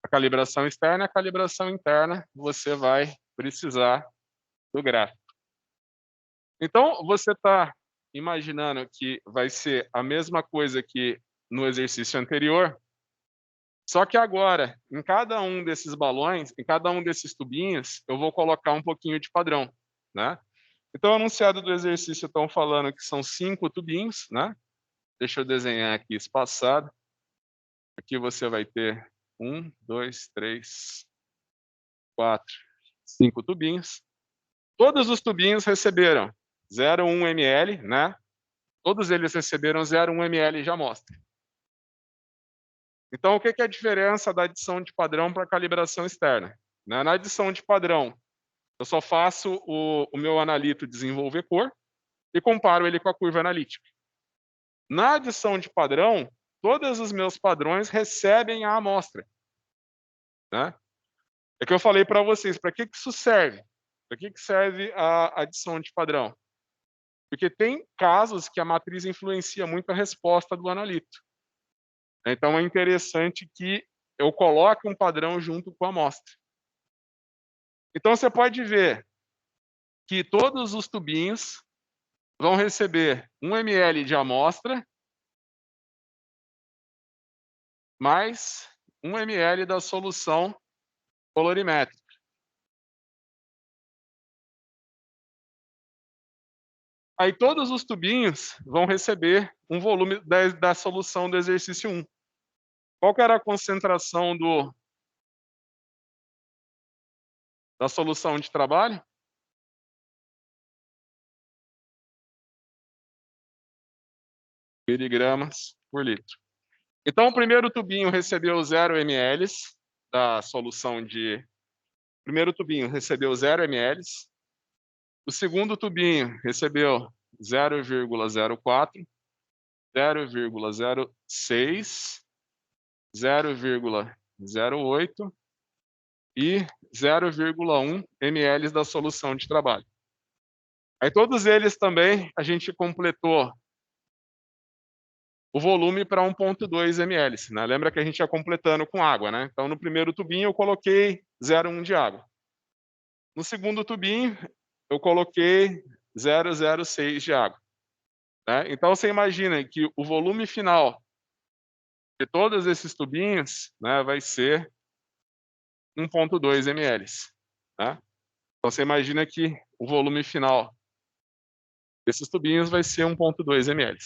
Speaker 1: a calibração externa, a calibração interna, você vai precisar do gráfico. Então você está imaginando que vai ser a mesma coisa que no exercício anterior, só que agora, em cada um desses balões, em cada um desses tubinhos, eu vou colocar um pouquinho de padrão, né. Então, o enunciado do exercício estão falando que são 5 tubinhos, né. Deixa eu desenhar aqui espaçado. Aqui você vai ter 1, 2, 3, 4, 5 tubinhos. Todos os tubinhos receberam 0,1 ml, né, todos eles receberam 0,1 ml de amostra. Então, o que é a diferença da adição de padrão para a calibração externa? Né, na adição de padrão, eu só faço o meu analito desenvolver cor e comparo ele com a curva analítica. Na adição de padrão, todos os meus padrões recebem a amostra, né. É que eu falei para vocês, para que isso serve? Para que serve a adição de padrão? Porque tem casos que a matriz influencia muito a resposta do analito. Então é interessante que eu coloque um padrão junto com a amostra. Então você pode ver que todos os tubinhos vão receber 1 ml de amostra mais 1 ml da solução colorimétrica. Aí todos os tubinhos vão receber um volume da solução do exercício 1. Qual que era a concentração da solução de trabalho? Miligramas por litro. Então o primeiro tubinho recebeu 0 ml da solução de... O primeiro tubinho recebeu 0 ml, o segundo tubinho recebeu 0,04, 0,06, 0,08 e 0,1 ml da solução de trabalho. Aí todos eles também a gente completou o volume para 1,2 ml, né? Lembra que a gente ia completando com água, né? Então no primeiro tubinho eu coloquei 0,1 de água. No segundo tubinho eu coloquei 0,06 de água, né? Então você imagina que o volume final de todos esses tubinhos, né, vai ser 1,2 ml, né? Então você imagina que o volume final desses tubinhos vai ser 1,2 ml.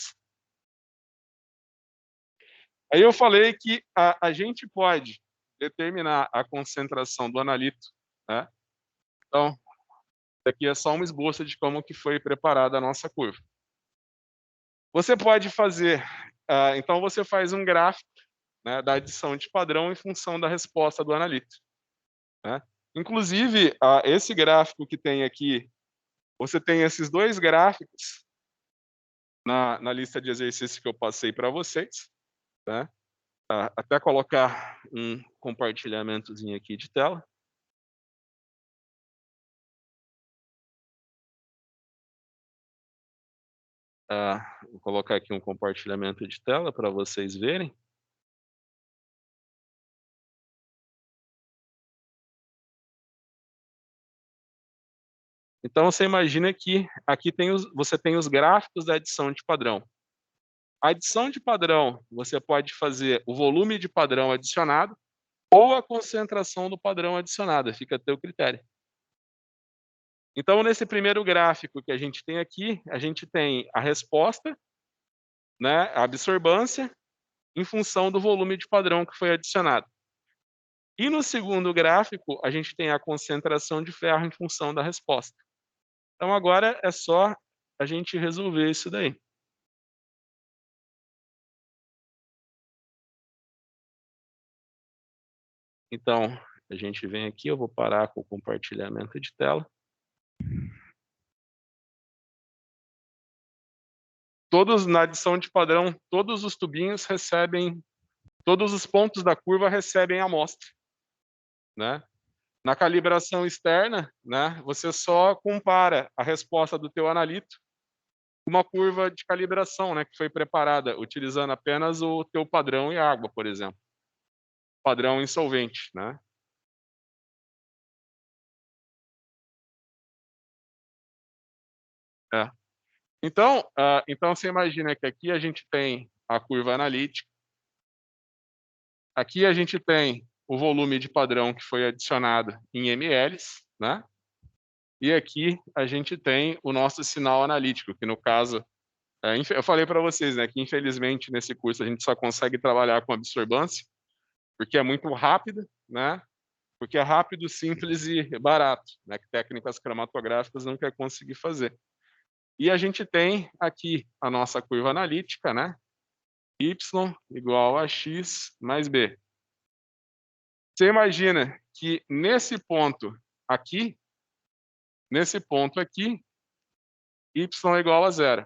Speaker 1: Aí eu falei que a gente pode determinar a concentração do analito, né? Então, aqui é só um esboço de como que foi preparada a nossa curva. Você pode fazer, então você faz um gráfico, né, da adição de padrão em função da resposta do analito, né? Inclusive, esse gráfico que tem aqui, você tem esses 2 gráficos na lista de exercícios que eu passei para vocês, né? Até colocar um compartilhamentozinho aqui de tela. Vou colocar aqui um compartilhamento de tela para vocês verem. Então você imagina que aqui você tem os gráficos da adição de padrão. A adição de padrão, você pode fazer o volume de padrão adicionado ou a concentração do padrão adicionada, fica a teu critério. Então, nesse primeiro gráfico que a gente tem aqui, a gente tem a resposta, né, a absorbância, em função do volume de padrão que foi adicionado. E no segundo gráfico, a gente tem a concentração de ferro em função da resposta. Então agora é só a gente resolver isso daí. Então, a gente vem aqui, eu vou parar com o compartilhamento de tela. Todos na adição de padrão, todos os tubinhos recebem, todos os pontos da curva recebem a amostra, né? Na calibração externa, né, você só compara a resposta do teu analito com uma curva de calibração, né, que foi preparada utilizando apenas o teu padrão e água, por exemplo. Padrão em solvente, né? É. Então você imagina que aqui a gente tem a curva analítica, aqui a gente tem o volume de padrão que foi adicionado em ml, né? E aqui a gente tem o nosso sinal analítico, que no caso, eu falei para vocês, né, que infelizmente nesse curso a gente só consegue trabalhar com absorbância, porque é muito rápido, né? Porque é rápido, simples e barato, né? Que técnicas cromatográficas não quer conseguir fazer. E a gente tem aqui a nossa curva analítica, né? Y igual a x mais b. Você imagina que nesse ponto aqui, y é igual a zero.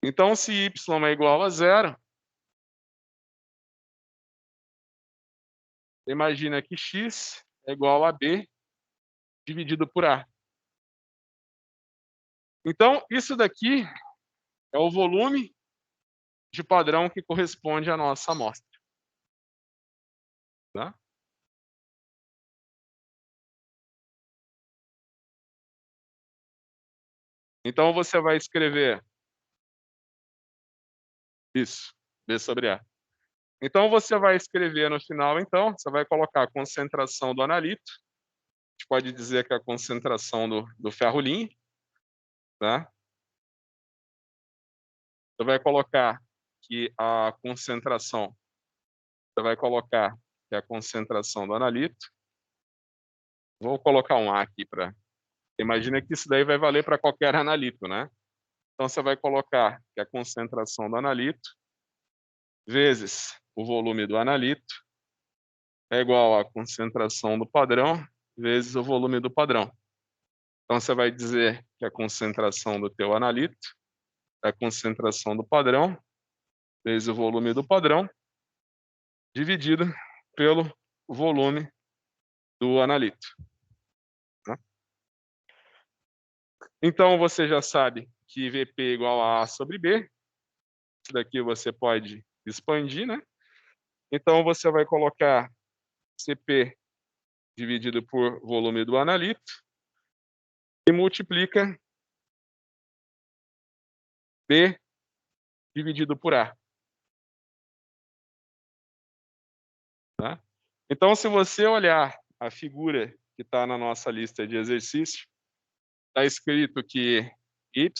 Speaker 1: Então, se y é igual a zero, imagina que x é igual a b dividido por a. Então, isso daqui é o volume de padrão que corresponde à nossa amostra. Tá? Então, você vai escrever isso, B sobre A. Então, você vai escrever no final, então, você vai colocar a concentração do analito, a gente pode dizer que é a concentração do ferro-linhe, tá? Você vai colocar que a concentração, você vai colocar que é a concentração do analito. Vou colocar um A aqui para... Imagina que isso daí vai valer para qualquer analito, né? Então, você vai colocar que a concentração do analito vezes o volume do analito é igual à concentração do padrão vezes o volume do padrão. Então, você vai dizer que a concentração do teu analito é a concentração do padrão vezes o volume do padrão dividido pelo volume do analito. Tá? Então, você já sabe que Vp é igual a A sobre B. Isso daqui você pode expandir, né? Então, você vai colocar Cp dividido por volume do analito e multiplica B dividido por A. Tá? Então, se você olhar a figura que está na nossa lista de exercício, está escrito que y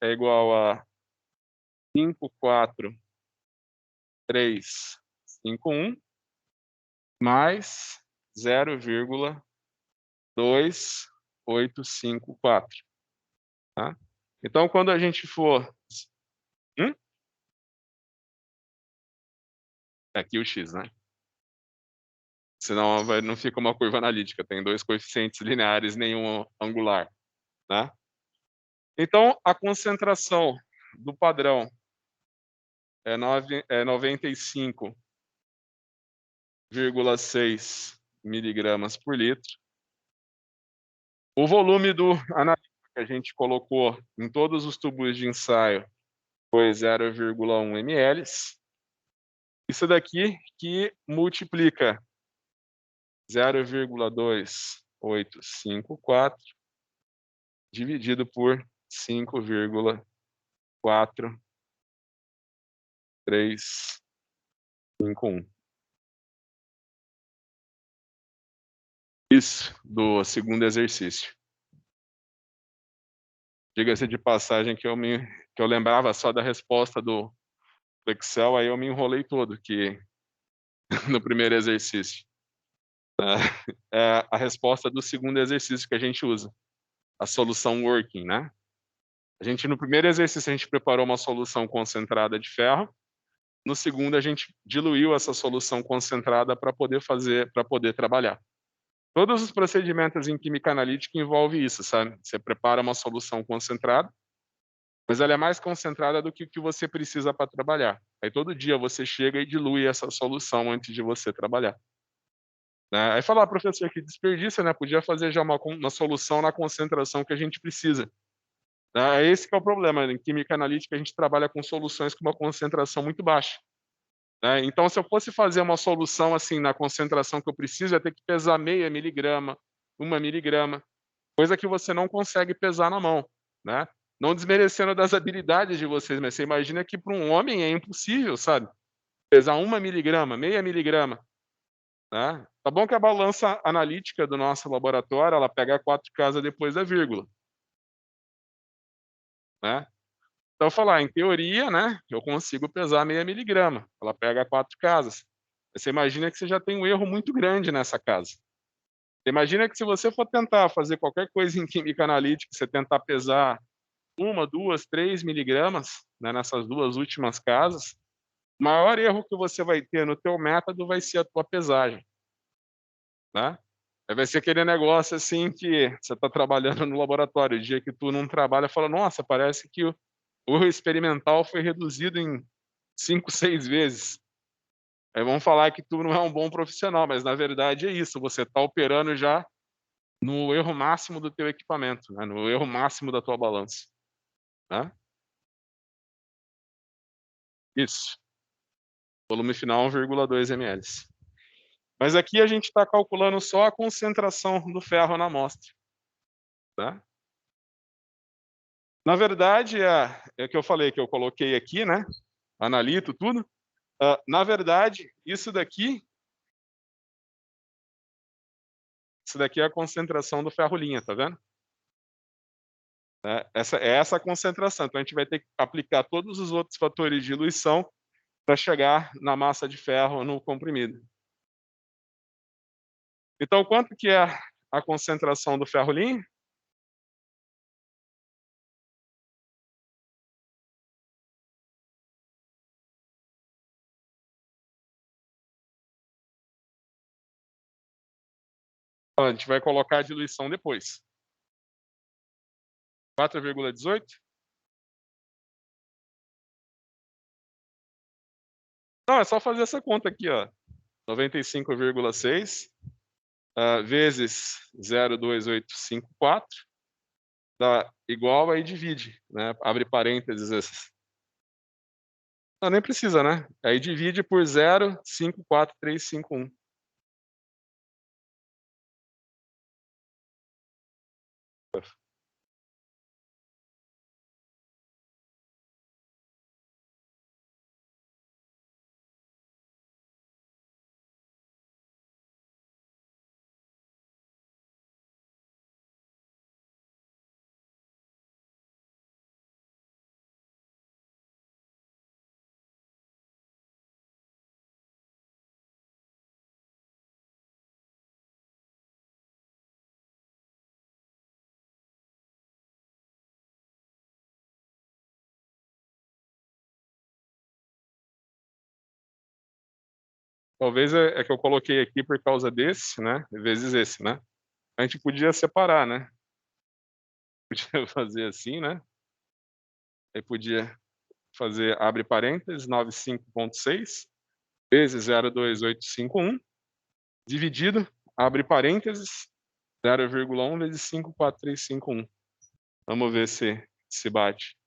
Speaker 1: é igual a 54351 mais 0,2854. Tá? Então, quando a gente for... Aqui o x, né? Senão não fica uma curva analítica, tem dois coeficientes lineares, nenhum angular. Né? Então, a concentração do padrão é 95,6 miligramas por litro. O volume do analítico que a gente colocou em todos os tubos de ensaio foi 0,1 ml. Isso daqui que multiplica 0,2854 dividido por 5,4351. Isso, do segundo exercício. Diga-se de passagem que eu lembrava só da resposta do Excel, aí eu me enrolei todo que no primeiro exercício. É a resposta do segundo exercício que a gente usa, a solução working, né? No primeiro exercício, a gente preparou uma solução concentrada de ferro. No segundo, a gente diluiu essa solução concentrada para poder trabalhar. Todos os procedimentos em química analítica envolvem isso, sabe? Você prepara uma solução concentrada, mas ela é mais concentrada do que o que você precisa para trabalhar. Aí todo dia você chega e dilui essa solução antes de você trabalhar. Né? Aí falar, professor, que desperdício, né? Podia fazer já uma solução na concentração que a gente precisa. Né? Esse que é o problema. Em química analítica, a gente trabalha com soluções com uma concentração muito baixa. Né? Então, se eu fosse fazer uma solução assim na concentração que eu preciso, eu ia ter que pesar 0,5 miligrama, 1 miligrama. coisa que você não consegue pesar na mão, né. Não desmerecendo das habilidades de vocês, mas você imagina que para um homem é impossível, sabe, pesar 1 miligrama, meia miligrama, né. Tá bom que a balança analítica do nosso laboratório, ela pega 4 casas depois da vírgula, né. Então falar, em teoria, né, eu consigo pesar meia miligrama, ela pega 4 casas. Você imagina que você já tem um erro muito grande nessa casa. Você imagina que se você for tentar fazer qualquer coisa em química analítica, você tentar pesar 1, 2, 3 miligramas, né, nessas 2 últimas casas, o maior erro que você vai ter no teu método vai ser a tua pesagem, né. Aí vai ser aquele negócio, assim, que você está trabalhando no laboratório, o dia que tu não trabalha, fala: "Nossa, parece que o experimental foi reduzido em 5, 6 vezes". Aí vão falar que tu não é um bom profissional, mas na verdade é isso, você está operando já no erro máximo do teu equipamento, né, no erro máximo da tua balança, né. Isso, volume final 1,2 ml. Mas aqui a gente está calculando só a concentração do ferro na amostra, tá. Na verdade, é o que eu falei, que eu coloquei aqui, né, analito tudo. Na verdade, isso daqui é a concentração do ferro linha, tá vendo? Essa a concentração, então a gente vai ter que aplicar todos os outros fatores de diluição para chegar na massa de ferro no comprimido. Então quanto que é a concentração do ferro linha? A gente vai colocar a diluição depois. 4,18? Não, é só fazer essa conta aqui, ó, 95,6, vezes 0,2854, dá igual, aí divide, né, abre parênteses esses. Não, nem precisa, né, aí divide por 0,54351. Talvez é que eu coloquei aqui por causa desse, né, vezes esse, né. A gente podia separar, né, podia fazer assim, né, aí podia fazer, abre parênteses, 95,6 vezes 0,2851, dividido, abre parênteses, 0,1 vezes 54351. Vamos ver se bate.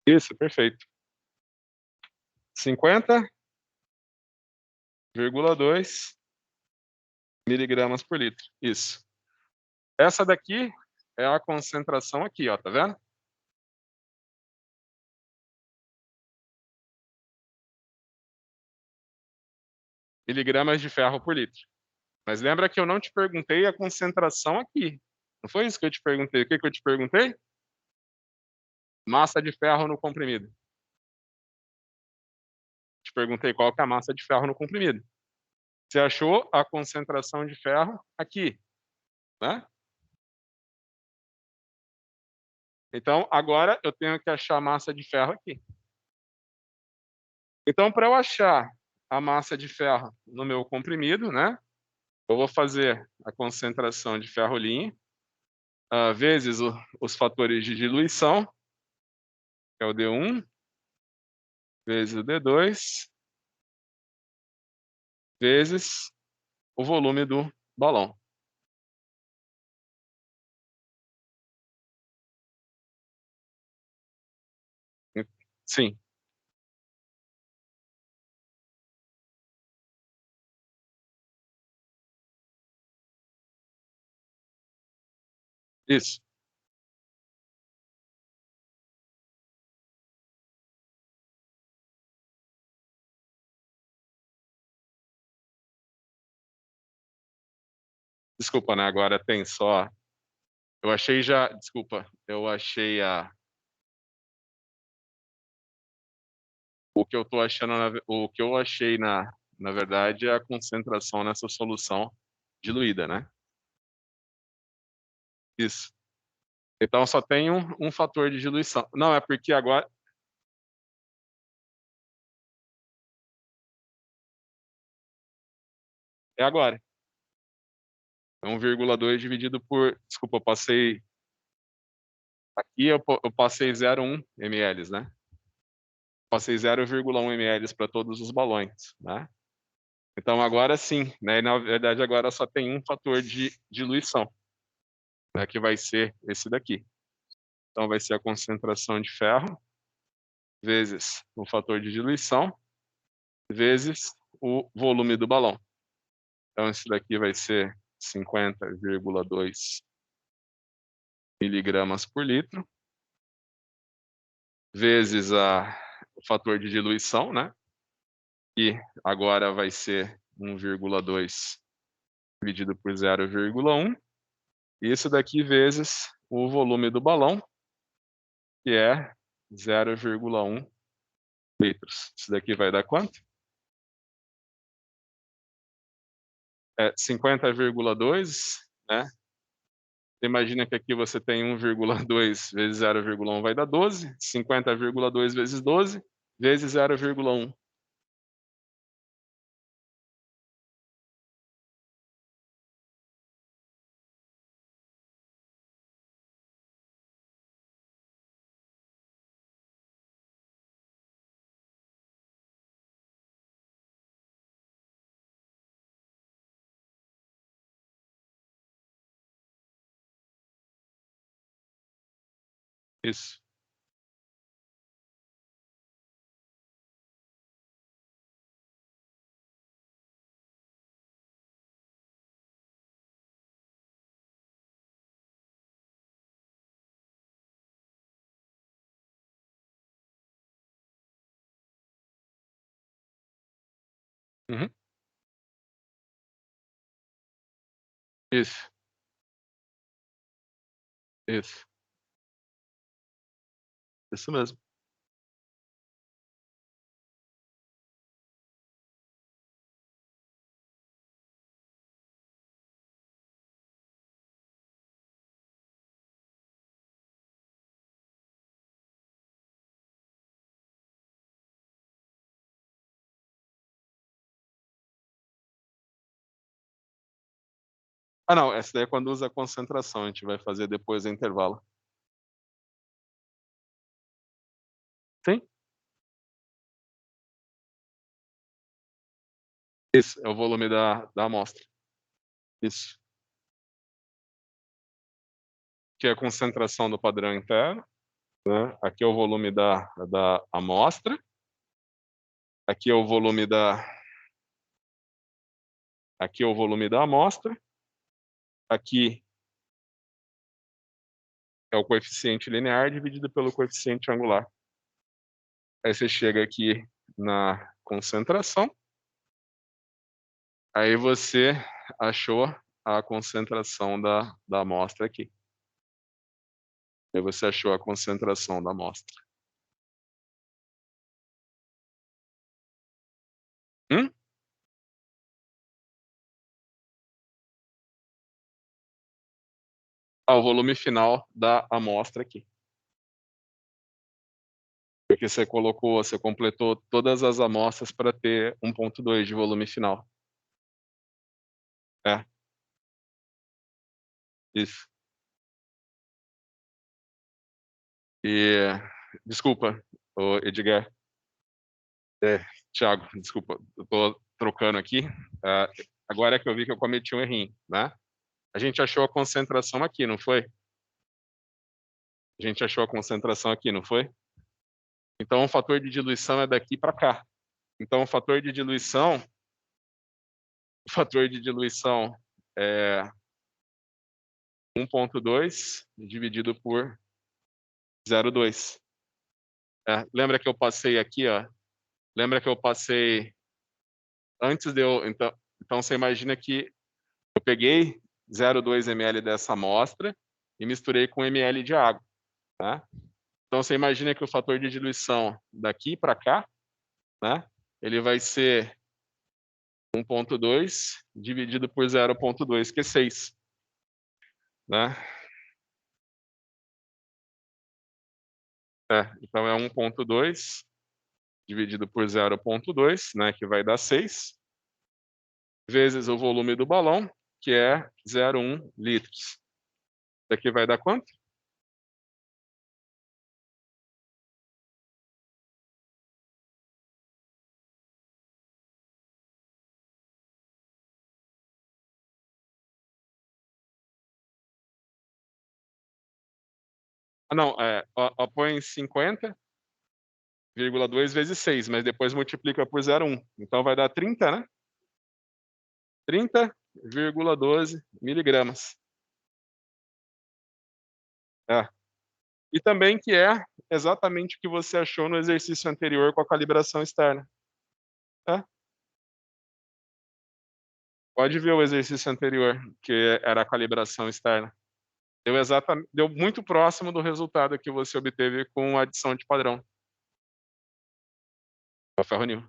Speaker 1: Isso, perfeito. 50,2 miligramas por litro, isso. Essa daqui é a concentração aqui, ó, tá vendo? Miligramas de ferro por litro. Mas lembra que eu não te perguntei a concentração aqui. Não foi isso que eu te perguntei. O que que eu te perguntei? Massa de ferro no comprimido. Te perguntei qual que é a massa de ferro no comprimido. Você achou a concentração de ferro aqui, né? Então agora eu tenho que achar a massa de ferro aqui. Então para eu achar a massa de ferro no meu comprimido, né, eu vou fazer a concentração de ferro linha, vezes os fatores de diluição, que é o D1, vezes o D2, vezes o volume do balão. Sim, isso. Desculpa, né, agora tem só eu achei já desculpa, eu achei o que eu tô achando o que eu achei na verdade é a concentração nessa solução diluída, né. Isso. Então só tem um fator de diluição. Não, é porque agora é agora. É 1,2 dividido por desculpa, eu passei aqui eu passei 0,1 ml, né. Passei 0,1 ml para todos os balões, né. Então agora sim, né, e na verdade agora só tem um fator de diluição, né, que vai ser esse daqui. Então vai ser a concentração de ferro vezes o fator de diluição, vezes o volume do balão. Então esse daqui vai ser 50,2 miligramas por litro, vezes o fator de diluição, né, que agora vai ser 1,2 dividido por 0,1, e isso daqui vezes o volume do balão, que é 0,1 litros. Isso daqui vai dar quanto? É 50,2, né. Imagina que aqui você tem 1,2 vezes 0,1 vai dar 12, 50,2 vezes 12, vezes 0,1. Isso, uhum, isso, isso, isso mesmo. Ah não, essa daí é quando usa a concentração, a gente vai fazer depois do intervalo. Sim, isso, é o volume da amostra. Isso, que é a concentração do padrão interno, né, aqui é o volume da amostra, aqui é o volume da aqui é o volume da amostra, aqui é o coeficiente linear dividido pelo coeficiente angular. Aí você chega aqui na concentração, aí você achou a concentração da amostra aqui. Aí você achou a concentração da amostra. Hum? Ah, o volume final da amostra aqui. Porque você completou todas as amostras para ter 1,2 de volume final. É, isso. E desculpa, ô Edgar, Thiago, desculpa, eu tô trocando aqui, agora é que eu vi que eu cometi um errinho, né? A gente achou a concentração aqui, não foi? A gente achou a concentração aqui, não foi? Então, o fator de diluição é daqui para cá. Então, o fator de diluição é 1,2 dividido por 0,2. Lembra que eu passei aqui, ó? Lembra que eu passei antes de eu... Então, você imagina que eu peguei 0,2 ml dessa amostra e misturei com ml de água, tá? Então, você imagina que o fator de diluição daqui para cá, né? Ele vai ser 1,2 dividido por 0,2, que é 6, né? Então, é 1,2 dividido por 0,2, né? Que vai dar 6, vezes o volume do balão, que é 0,1 litros. Isso aqui vai dar quanto? Não, põe 50,2 vezes 6, mas depois multiplica por 0,1. Então vai dar 30, né? 30,12 miligramas. E também que é exatamente o que você achou no exercício anterior com a calibração externa. Pode ver o exercício anterior, que era a calibração externa. Deu muito próximo do resultado que você obteve com a adição de padrão. É o ferro nil.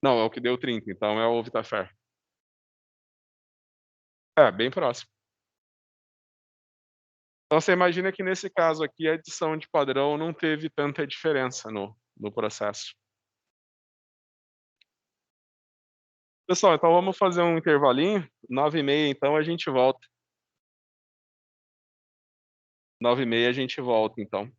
Speaker 1: Não, é o que deu 30, então é o Vitafer. Bem próximo. Então você imagina que nesse caso aqui a adição de padrão não teve tanta diferença no processo. Pessoal, então vamos fazer um intervalinho. 9h30, então a gente volta. 9h30 a gente volta, então.